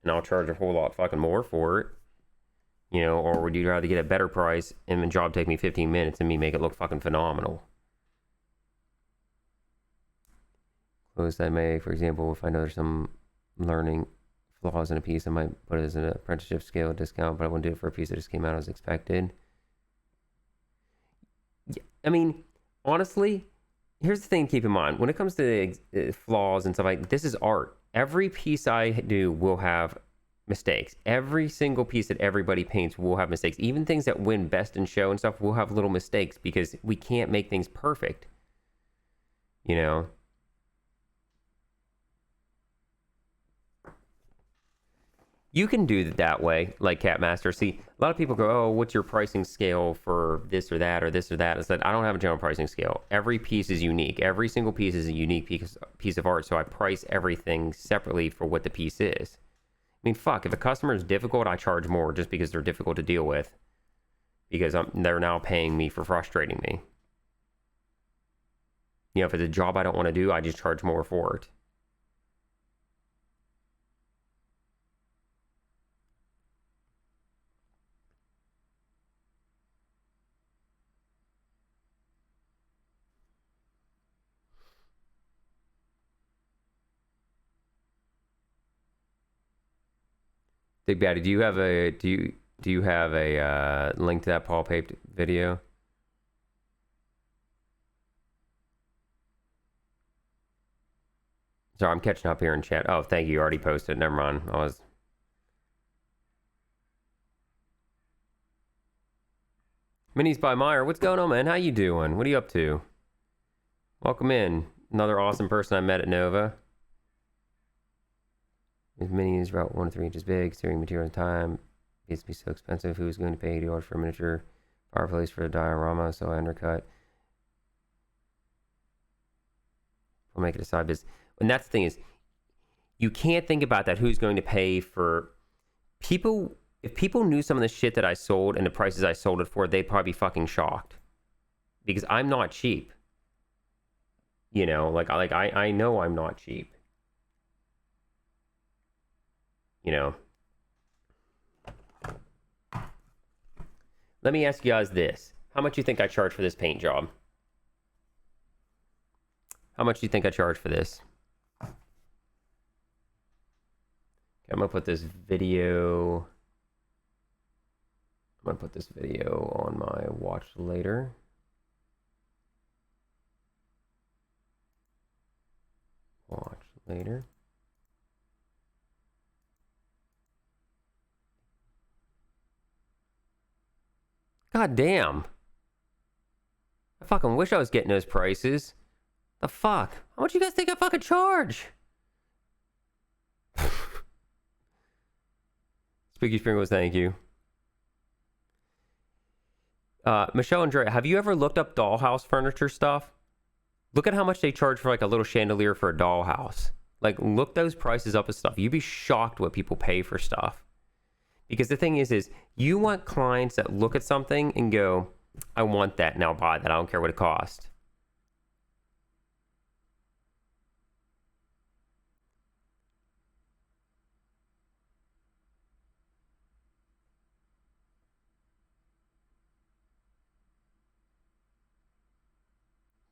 and I'll charge a whole lot fucking more for it. You know, or would you rather get a better price and the job take me 15 minutes and me make it look fucking phenomenal? Close I may, for example, if I know there's some learning flaws in a piece, I might put it as an apprenticeship scale discount, but I wouldn't do it for a piece that just came out as expected. Yeah, I mean, honestly, here's the thing to keep in mind. When it comes to flaws and stuff like this, is art. Every piece I do will have mistakes. Every single piece that everybody paints will have mistakes. Even things that win best in show and stuff will have little mistakes, because we can't make things perfect. You know? You can do it that way, like Catmaster. See, a lot of people go, oh, what's your pricing scale for this or that or this or that? It's that I don't have a general pricing scale. Every piece is unique. Every single piece is a unique piece of art, so I price everything separately for what the piece is. I mean, fuck, if a customer is difficult, I charge more just because they're difficult to deal with. Because they're now paying me for frustrating me. You know, if it's a job I don't want to do, I just charge more for it. Big Baddy, do you have a link to that Paul Pape video? Sorry, I'm catching up here in chat. Oh, thank you. You already posted. Never mind. Minis by Meyer. What's going on, man? How you doing? What are you up to? Welcome in. Another awesome person I met at Nova. His mini is about 1 to 3 inches big, steering material and time. It's be so expensive. Who's going to pay $80 for a miniature fireplace for a diorama? So I undercut. We'll make it a side business. And that's the thing is, you can't think about that. Who's going to pay for people? If people knew some of the shit that I sold and the prices I sold it for, they'd probably be fucking shocked. Because I'm not cheap. You know, I know I'm not cheap. you know. Let me ask you guys this. How much do you think I charge for this paint job? How much do you think I charge for this? Okay, I'm gonna put this video. I'm gonna put this video on my watch later. Watch later. God damn. I fucking wish I was getting those prices. The fuck? How much you guys think I fucking charge? Spooky Sprinkles, thank you. Michelle and Dre, have you ever looked up dollhouse furniture stuff? Look at how much they charge for like a little chandelier for a dollhouse. Like, look those prices up and stuff. You'd be shocked what people pay for stuff. Because the thing is you want clients that look at something and go, I want that, and I'll buy that. I don't care what it costs.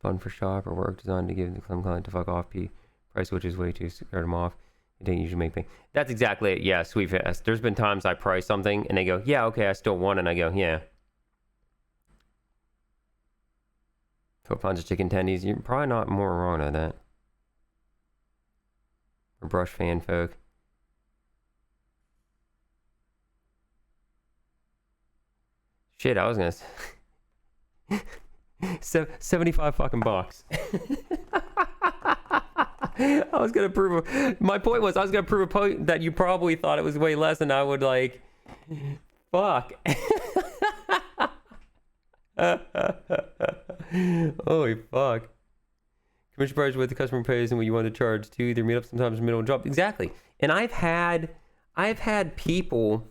Fun for shop or work designed to give the client to fuck off price, which is way too start them off. It didn't usually make me. That's exactly it. Yeah, Sweet Fast. There's been times I price something and they go, yeah, okay, I still want it. And I go, yeah. Foot pounds of chicken tendies. You're probably not more wrong on that. Or brush fan folk. Shit, I was gonna say 75 fucking bucks. I was gonna prove my point was I was gonna prove a point that you probably thought it was way less, and I would like, fuck. Holy fuck. Commission price what the customer pays and what you want to charge to either meet up sometimes middle drop. Exactly. And I've had people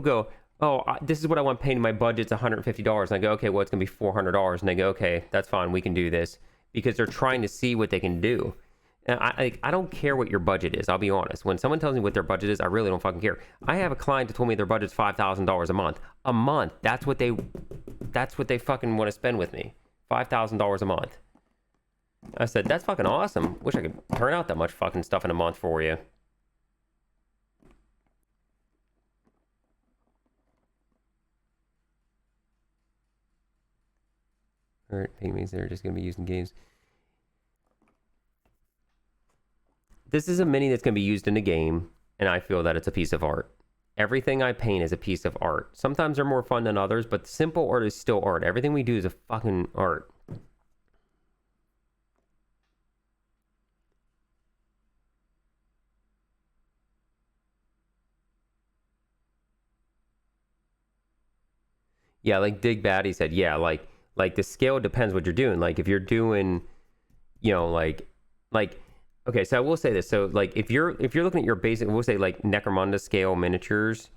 go, oh, this is what I want paying. My budget's $150. And I go, okay, well, it's gonna be $400. And they go, okay, that's fine, we can do this. Because they're trying to see what they can do. And I don't care what your budget is, I'll be honest. When someone tells me what their budget is, I really don't fucking care. I have a client that told me their budget's $5,000 a month. A month. That's what they fucking want to spend with me. $5,000 a month. I said, that's fucking awesome. Wish I could turn out that much fucking stuff in a month for you. Alright, paintings that are just going to be used in games. This is a mini that's going to be used in a game, and I feel that it's a piece of art. Everything I paint is a piece of art. Sometimes they're more fun than others, but simple art is still art. Everything we do is a fucking art. Yeah, like Dig Batty said, yeah, like the scale depends what you're doing. Like if you're doing, you know, like okay, so I will say this. So like if you're looking at your basic, we'll say like Necromunda scale miniatures,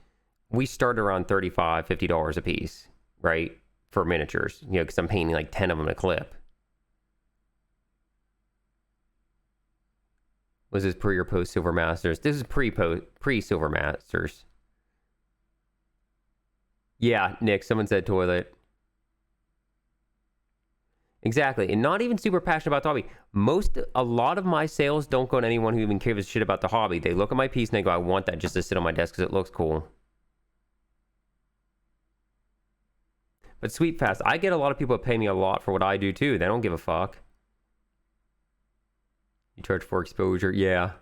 we start around $35, $50 a piece, right? For miniatures, you know, because I'm painting like 10 of them a clip. Was this pre or post Silver Masters? This is pre Silver Masters. Yeah, Nick, someone said toilet. Exactly, and not even super passionate about the hobby. A lot of my sales don't go to anyone who even gives a shit about the hobby. They look at my piece and they go, I want that just to sit on my desk because it looks cool. But Sweet Fast, I get a lot of people that pay me a lot for what I do too. They don't give a fuck. You charge for exposure, yeah.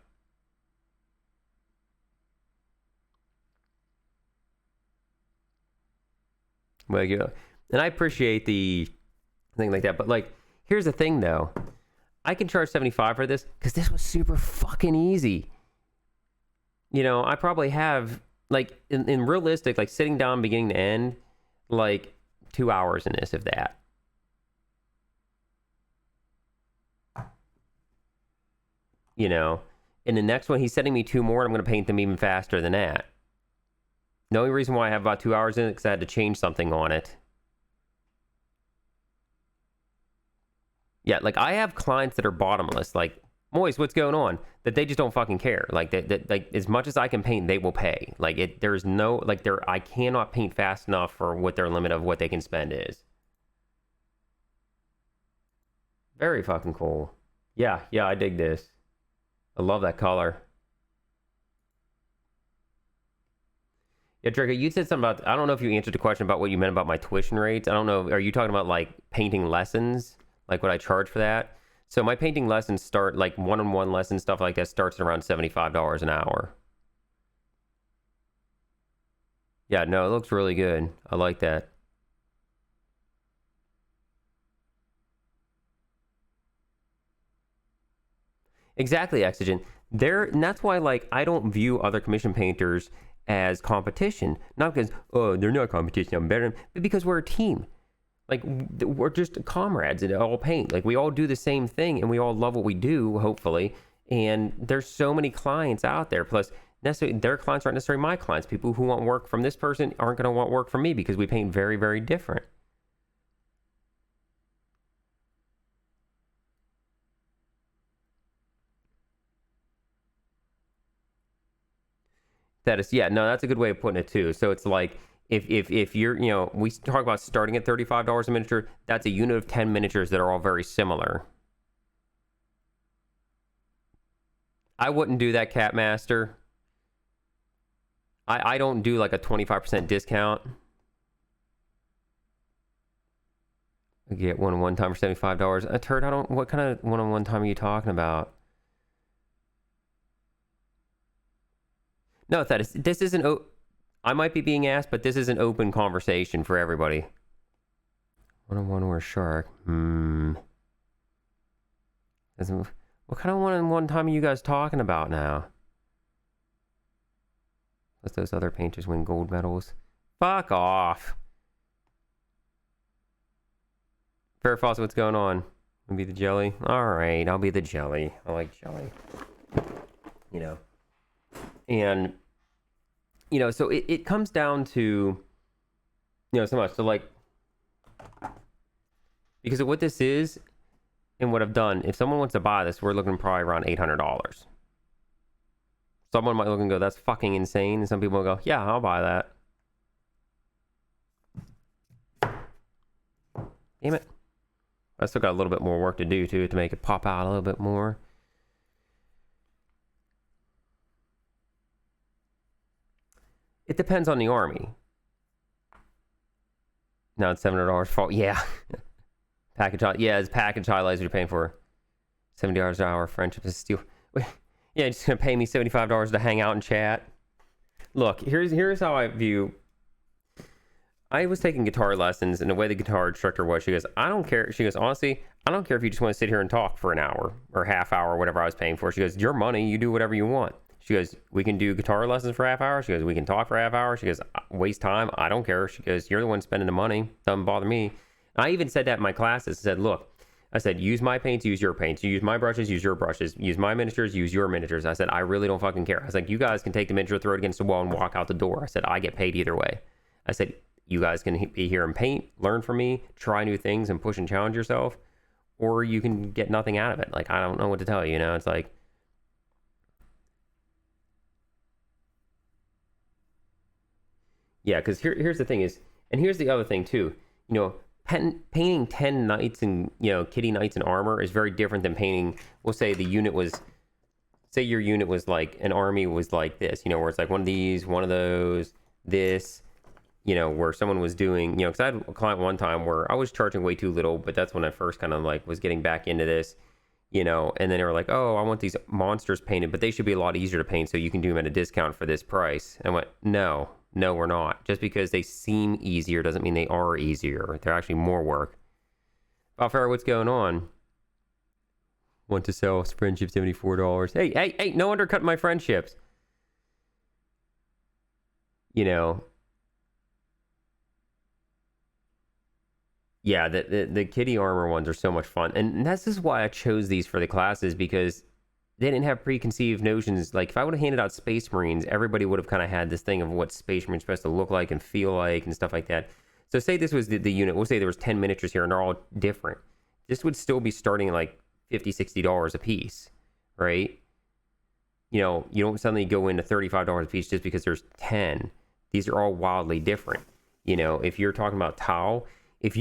Well, yeah. And I appreciate the thing like that, but like, here's the thing though. I can charge 75 for this because this was super fucking easy. You know, I probably have like in realistic, like sitting down beginning to end, like 2 hours in this, if that. You know, in the next one, he's sending me 2 more, and I'm going to paint them even faster than that. The only reason why I have about 2 hours in it is because I had to change something on it. Yeah, like I have clients that are bottomless. Like Moist, what's going on? That they just don't fucking care. Like that like as much as I can paint, they will pay. Like there's no like I cannot paint fast enough for what their limit of what they can spend is. Very fucking cool. Yeah, I dig this. I love that color. Yeah, Draco, you said something about, I don't know if you answered the question about what you meant about my tuition rates. I don't know, are you talking about like painting lessons? Like what I charge for that? So my painting lessons start, like one-on-one lessons, stuff like that, starts at around $75 an hour. Yeah, no, it looks really good. I like that. Exactly, Exigent. And that's why, like, I don't view other commission painters as competition. Not because, oh, they're not competition, I'm better, but because we're a team. Like, we're just comrades that all paint. Like, we all do the same thing, and we all love what we do, hopefully. And there's so many clients out there. Plus, necessarily, their clients aren't necessarily my clients. People who want work from this person aren't going to want work from me because we paint very, very different. That is, yeah, no, that's a good way of putting it too. So it's like, if you're, you know, we talk about starting at $35 a miniature, that's a unit of 10 miniatures that are all very similar. I wouldn't do that, Catmaster. I don't do like a 25% discount. I get one time for $75. A turd, what kind of one-on-one time are you talking about? No, this isn't, I might be being asked, but this is an open conversation for everybody. One-on-one or shark? What kind of one-on-one time are you guys talking about now? Let those other painters win gold medals. Fuck off. Fairfoss, what's going on? I'll be the jelly? Alright, I'll be the jelly. I like jelly. You know. And, you know, so it comes down to, you know, so much. So, like, because of what this is and what I've done, if someone wants to buy this, we're looking probably around $800. Someone might look and go, that's fucking insane. And some people will go, yeah, I'll buy that. Damn it. I still got a little bit more work to do, too, to make it pop out a little bit more. It depends on the army. Now it's $700 fault. Yeah. Package. Yeah, it's package highlights you're paying for. $70 an hour. Friendship is steal. Yeah, you're just gonna pay me $75 to hang out and chat. Look, here's how I view. I was taking guitar lessons, and the way the guitar instructor was, she goes, I don't care. She goes, honestly, I don't care if you just want to sit here and talk for an hour or half hour, or whatever I was paying for. She goes, your money, you do whatever you want. She goes, we can do guitar lessons for half hour. She goes, we can talk for half hour. She goes, waste time. I don't care. She goes, you're the one spending the money. Doesn't bother me. I even said that in my classes. I said, look, I said, use my paints, use your paints. You use my brushes, use your brushes. Use my miniatures, use your miniatures. I said, I really don't fucking care. I was like, you guys can take the miniature, throw it against the wall, and walk out the door. I said, I get paid either way. I said, you guys can be here and paint, learn from me, try new things, and push and challenge yourself. Or you can get nothing out of it. Like, I don't know what to tell you, you know? It's like, yeah, because here's the thing is, and here's the other thing too, you know, painting 10 knights and, you know, kitty knights in armor is very different than painting, we'll say the unit was, say your unit was like, an army was like this, you know, where it's like one of these, one of those, this, you know, where someone was doing, you know, because I had a client one time where I was charging way too little, but that's when I first kind of like was getting back into this, you know, and then they were like, oh, I want these monsters painted, but they should be a lot easier to paint, so you can do them at a discount for this price. And I went, no, we're not. Just because they seem easier doesn't mean they are easier. They're actually more work. Bob Farrow, what's going on? Want to sell friendship $74. Hey, no undercut my friendships. You know. Yeah, the kitty armor ones are so much fun. And that's just why I chose these for the classes, because they didn't have preconceived notions. Like, if I would have handed out Space Marines, everybody would have kind of had this thing of what Space Marines supposed to look like and feel like and stuff like that. So say this was the unit. We'll say there was 10 miniatures here and they're all different. This would still be starting at like $50, $60 a piece, right? You know, you don't suddenly go into $35 a piece just because there's 10. These are all wildly different. You know, if you're talking about towel, if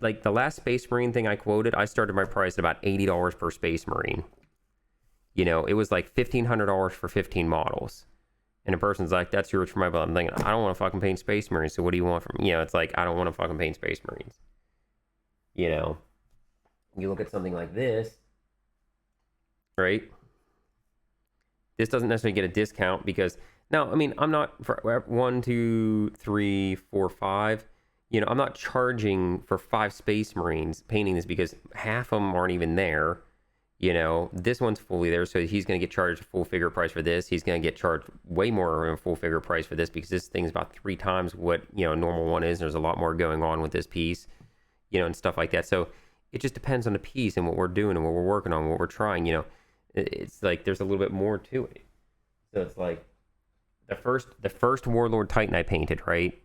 like the last Space Marine thing I quoted, I started my price at about $80 per Space Marine. You know, it was like $1,500 for 15 models. And a person's like, that's yours for my bill. I'm thinking, I don't want to fucking paint Space Marines. So what do you want from me? You know, it's like, I don't want to fucking paint Space Marines. You know, you look at something like this, right? This doesn't necessarily get a discount because now, I mean, I'm not for 1, 2, 3, 4, 5. You know, I'm not charging for 5 Space Marines painting this because half of them aren't even there. You know, this one's fully there, so he's going to get charged a full figure price for this. He's going to get charged way more of a full figure price for this because this thing's about 3 times what, you know, a normal one is. There's a lot more going on with this piece, you know, and stuff like that. So it just depends on the piece and what we're doing and what we're working on, what we're trying, you know. It's like there's a little bit more to it. So it's like the first Warlord Titan I painted, right?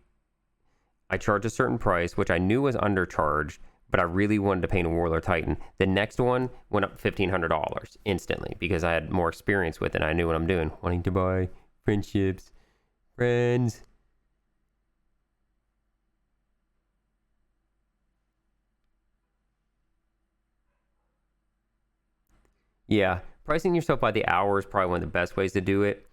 I charged a certain price, which I knew was undercharged, but I really wanted to paint a Warlord Titan. The next one went up $1,500 instantly because I had more experience with it and I knew what I'm doing. Wanting to buy friendships, friends. Yeah, pricing yourself by the hour is probably one of the best ways to do it.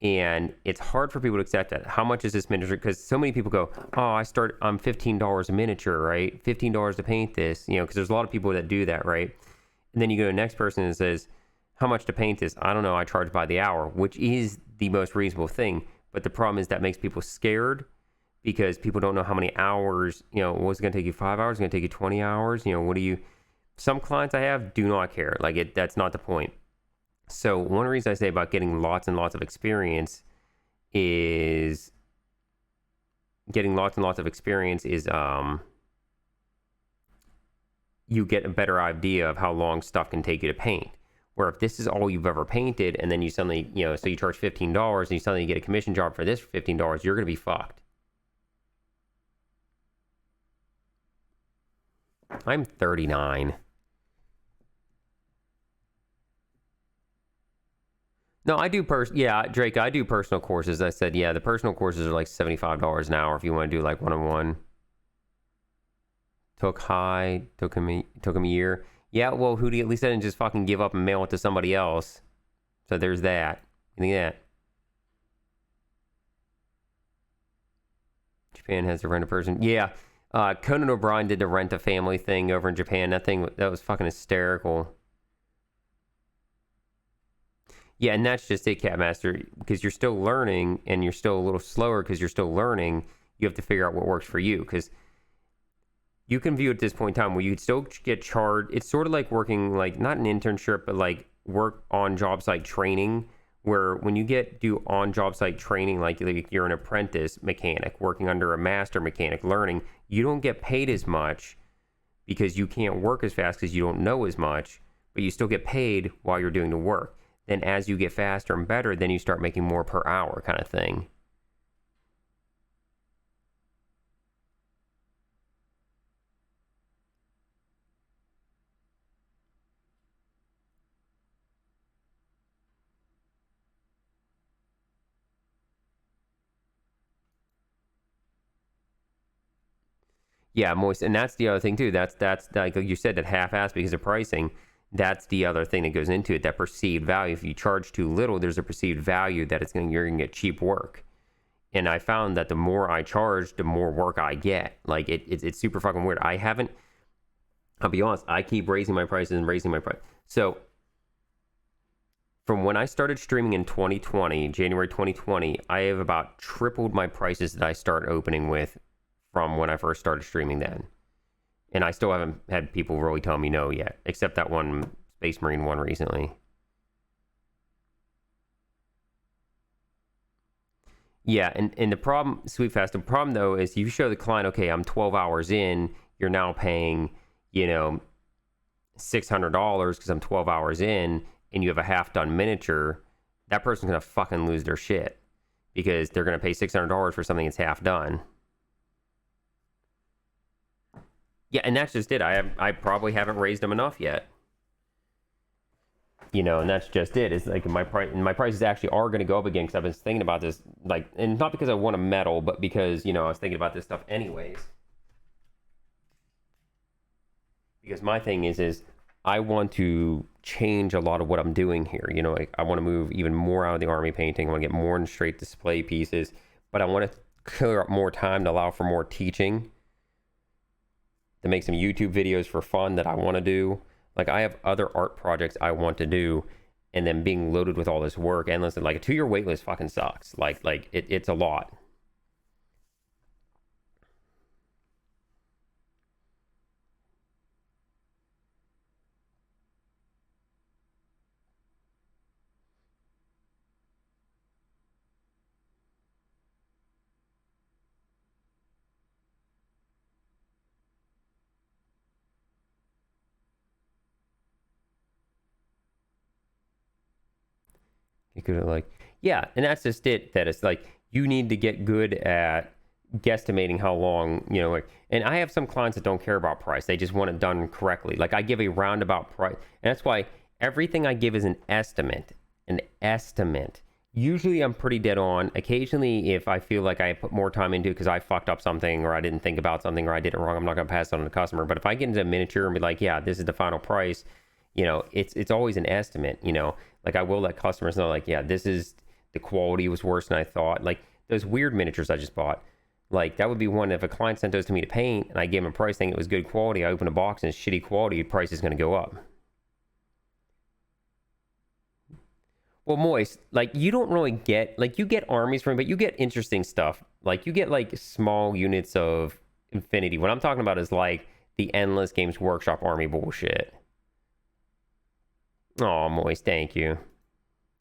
And it's hard for people to accept that. How much is this miniature? Because so many people go, oh, I'm $15 a miniature, right? $15 to paint this, you know, because there's a lot of people that do that, right? And then you go to the next person and says, how much to paint this? I don't know, I charge by the hour, which is the most reasonable thing. But the problem is that makes people scared because people don't know how many hours, you know, what's it going to take you 5 hours? It's going to take you 20 hours? You know, some clients I have do not care. Like, that's not the point. So one reason I say about getting lots and lots of experience is you get a better idea of how long stuff can take you to paint. Where if this is all you've ever painted and then you suddenly, you know, so you charge $15 and you suddenly get a commission job for this for $15, you're going to be fucked. I'm 39. No, I do Drake, I do personal courses. I said, yeah, the personal courses are like $75 an hour if you want to do like one-on-one. Took him a year. Yeah, well, Hootie, at least I didn't just fucking give up and mail it to somebody else. So there's that. You think that? Japan has to rent a person. Yeah. Conan O'Brien did the rent a family thing over in Japan. That was fucking hysterical. Yeah, and that's just it, Catmaster, because you're still learning and you're still a little slower because you're still learning. You have to figure out what works for you because you can view at this point in time where you still get charged. It's sort of like working, like, not an internship, but like work on job site training, where when you do on job site training, like you're an apprentice mechanic working under a master mechanic learning, you don't get paid as much because you can't work as fast because you don't know as much, but you still get paid while you're doing the work. Then as you get faster and better, then you start making more per hour kind of thing. Yeah, moist, and that's the other thing too. That's like you said, that half-ass because of pricing. That's the other thing that goes into it. That perceived value. If you charge too little, there's a perceived value that you're gonna get cheap work. And I found that the more I charge, the more work I get. Like it's super fucking weird. I'll be honest. I keep raising my prices and raising my price. So from when I started streaming in 2020, January 2020, I have about tripled my prices that I start opening with from when I first started streaming then. And I still haven't had people really tell me no yet, except that one Space Marine one recently. Yeah, and the problem, Sweetfast, the problem though is you show the client, okay, I'm 12 hours in, you're now paying, you know, $600 because I'm 12 hours in, and you have a half-done miniature, that person's going to fucking lose their shit because they're going to pay $600 for something that's half done. Yeah, and that's just it. I probably haven't raised them enough yet. you know, and that's just it. It's like my prices actually are going to go up again because I've been thinking about this, like, and not because I want a medal, but because, you know, I was thinking about this stuff anyways. Because my thing is I want to change a lot of what I'm doing here. You know, like I want to move even more out of the army painting. I want to get more in straight display pieces, but I want to clear up more time to allow for more teaching, to make some YouTube videos for fun that I want to do. Like I have other art projects I want to do, and then being loaded with all this work. And listen, like a 2-year wait list fucking sucks. Like it's a lot. You could have like, yeah, and that's just it. That it's like you need to get good at guesstimating how long, you know, like, and I have some clients that don't care about price. They just want it done correctly. Like I give a roundabout price, and that's why everything I give is an estimate. An estimate. Usually I'm pretty dead on. Occasionally, if I feel like I put more time into it because I fucked up something or I didn't think about something or I did it wrong, I'm not going to pass it on to the customer. But if I get into a miniature and be like, yeah, this is the final price, you know, it's always an estimate, you know. Like I will let customers know, like, yeah, this is, the quality was worse than I thought. Like those weird miniatures I just bought, like that would be one, if a client sent those to me to paint and I gave him a price thinking it was good quality, I open a box and it's shitty quality, the price is going to go up. Well, Moist, like you don't really get, like you get armies from it, but you get interesting stuff. Like you get like small units of Infinity. What I'm talking about is like the endless Games Workshop army bullshit. Oh, Moist, thank you.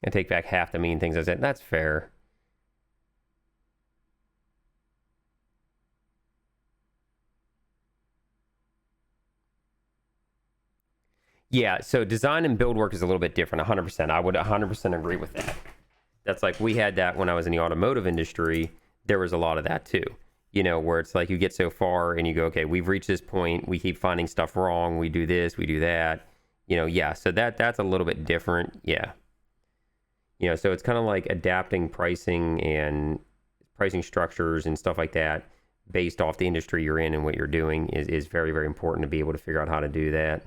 I take back half the mean things I said. That's fair. Yeah, so design and build work is a little bit different, 100%. I would 100% agree with that. That's like, we had that when I was in the automotive industry. There was a lot of that too. You know, where it's like you get so far and you go, okay, we've reached this point. We keep finding stuff wrong. We do this, we do that. You know, yeah, so that's a little bit different. Yeah. You know, so it's kind of like adapting pricing and pricing structures and stuff like that based off the industry you're in and what you're doing is very, very important to be able to figure out how to do that.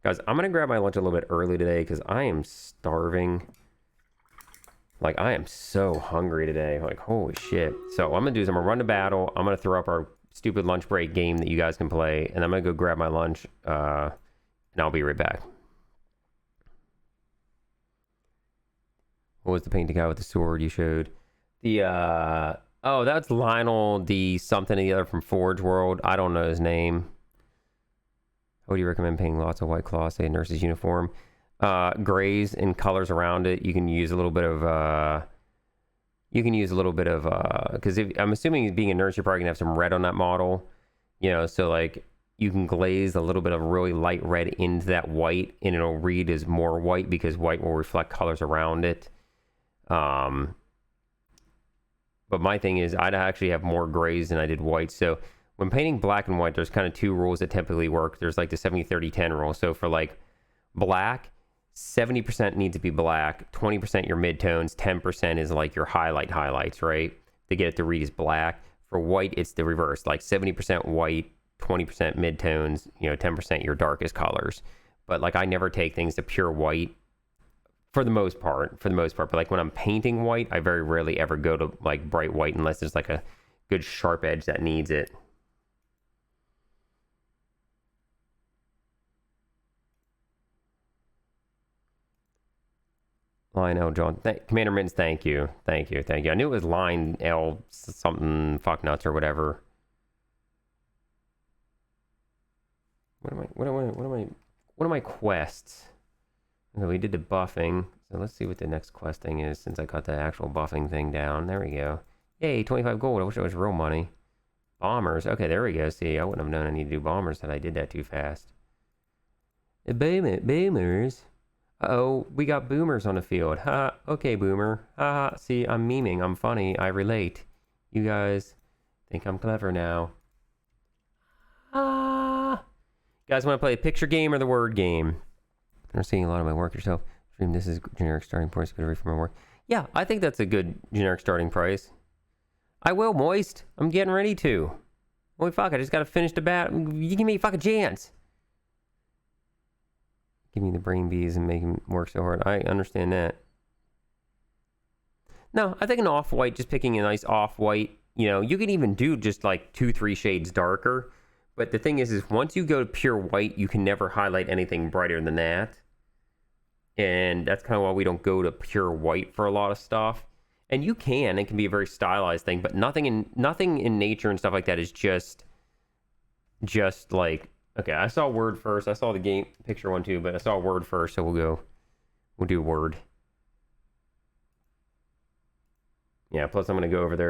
Guys, I'm going to grab my lunch a little bit early today because I am starving. Like, I am so hungry today. Like, holy shit. So what I'm going to do is I'm going to run to battle. I'm going to throw up our stupid lunch break game that you guys can play. And I'm going to go grab my lunch. And I'll be right back. What was the painting guy with the sword you showed? The, oh, that's Lionel, the something or the other from Forge World. I don't know his name. How would you recommend painting lots of white cloth, say a nurse's uniform? Grays and colors around it. You can use a little bit of, because I'm assuming being a nurse, you're probably gonna have some red on that model, you know, so like you can glaze a little bit of really light red into that white and it'll read as more white because white will reflect colors around it. But my thing is I'd actually have more grays than I did white. So when painting black and white, there's kind of two rules that typically work. There's like the 70-30-10 rule. So for like black, 70% needs to be black, 20% your midtones, 10% is like your highlights, right? To get it to read as black. For white, it's the reverse, like 70% white, 20% midtones, you know, 10% your darkest colors. But like I never take things to pure white for the most part. But like when I'm painting white, I very rarely ever go to like bright white unless there's like a good sharp edge that needs it. Line L John. Commander Mins, thank you. I knew it was line L something fuck nuts or whatever. What are my quests? Okay, we did the buffing. So let's see what the next quest thing is since I got the actual buffing thing down. There we go. Yay, 25 gold. I wish it was real money. Bombers. Okay, there we go. See, I wouldn't have known I need to do bombers had I did that too fast. Boomers. Uh-oh, we got boomers on the field. Ha, okay, boomer. Ha, see, I'm memeing. I'm funny. I relate. You guys think I'm clever now. Ah. You guys want to play a picture game or the word game? I'm seeing a lot of my work yourself. Dream, this is generic starting price. Good rate for my work. Yeah, I think that's a good generic starting price. I will, Moist. I'm getting ready to. Holy fuck, I just gotta finish the bat. You give me a fucking chance. Give me the brain bees and make him work so hard. I understand that. No, I think an off-white, just picking a nice off-white, you know, you can even do just like 2-3 shades darker. But the thing is once you go to pure white, you can never highlight anything brighter than that. And that's kind of why we don't go to pure white for a lot of stuff. And you can, it can be a very stylized thing, but nothing in nature and stuff like that is just like, okay, I saw word first. I saw the game picture one too, but I saw word first, so we'll do word. Yeah, plus I'm going to go over there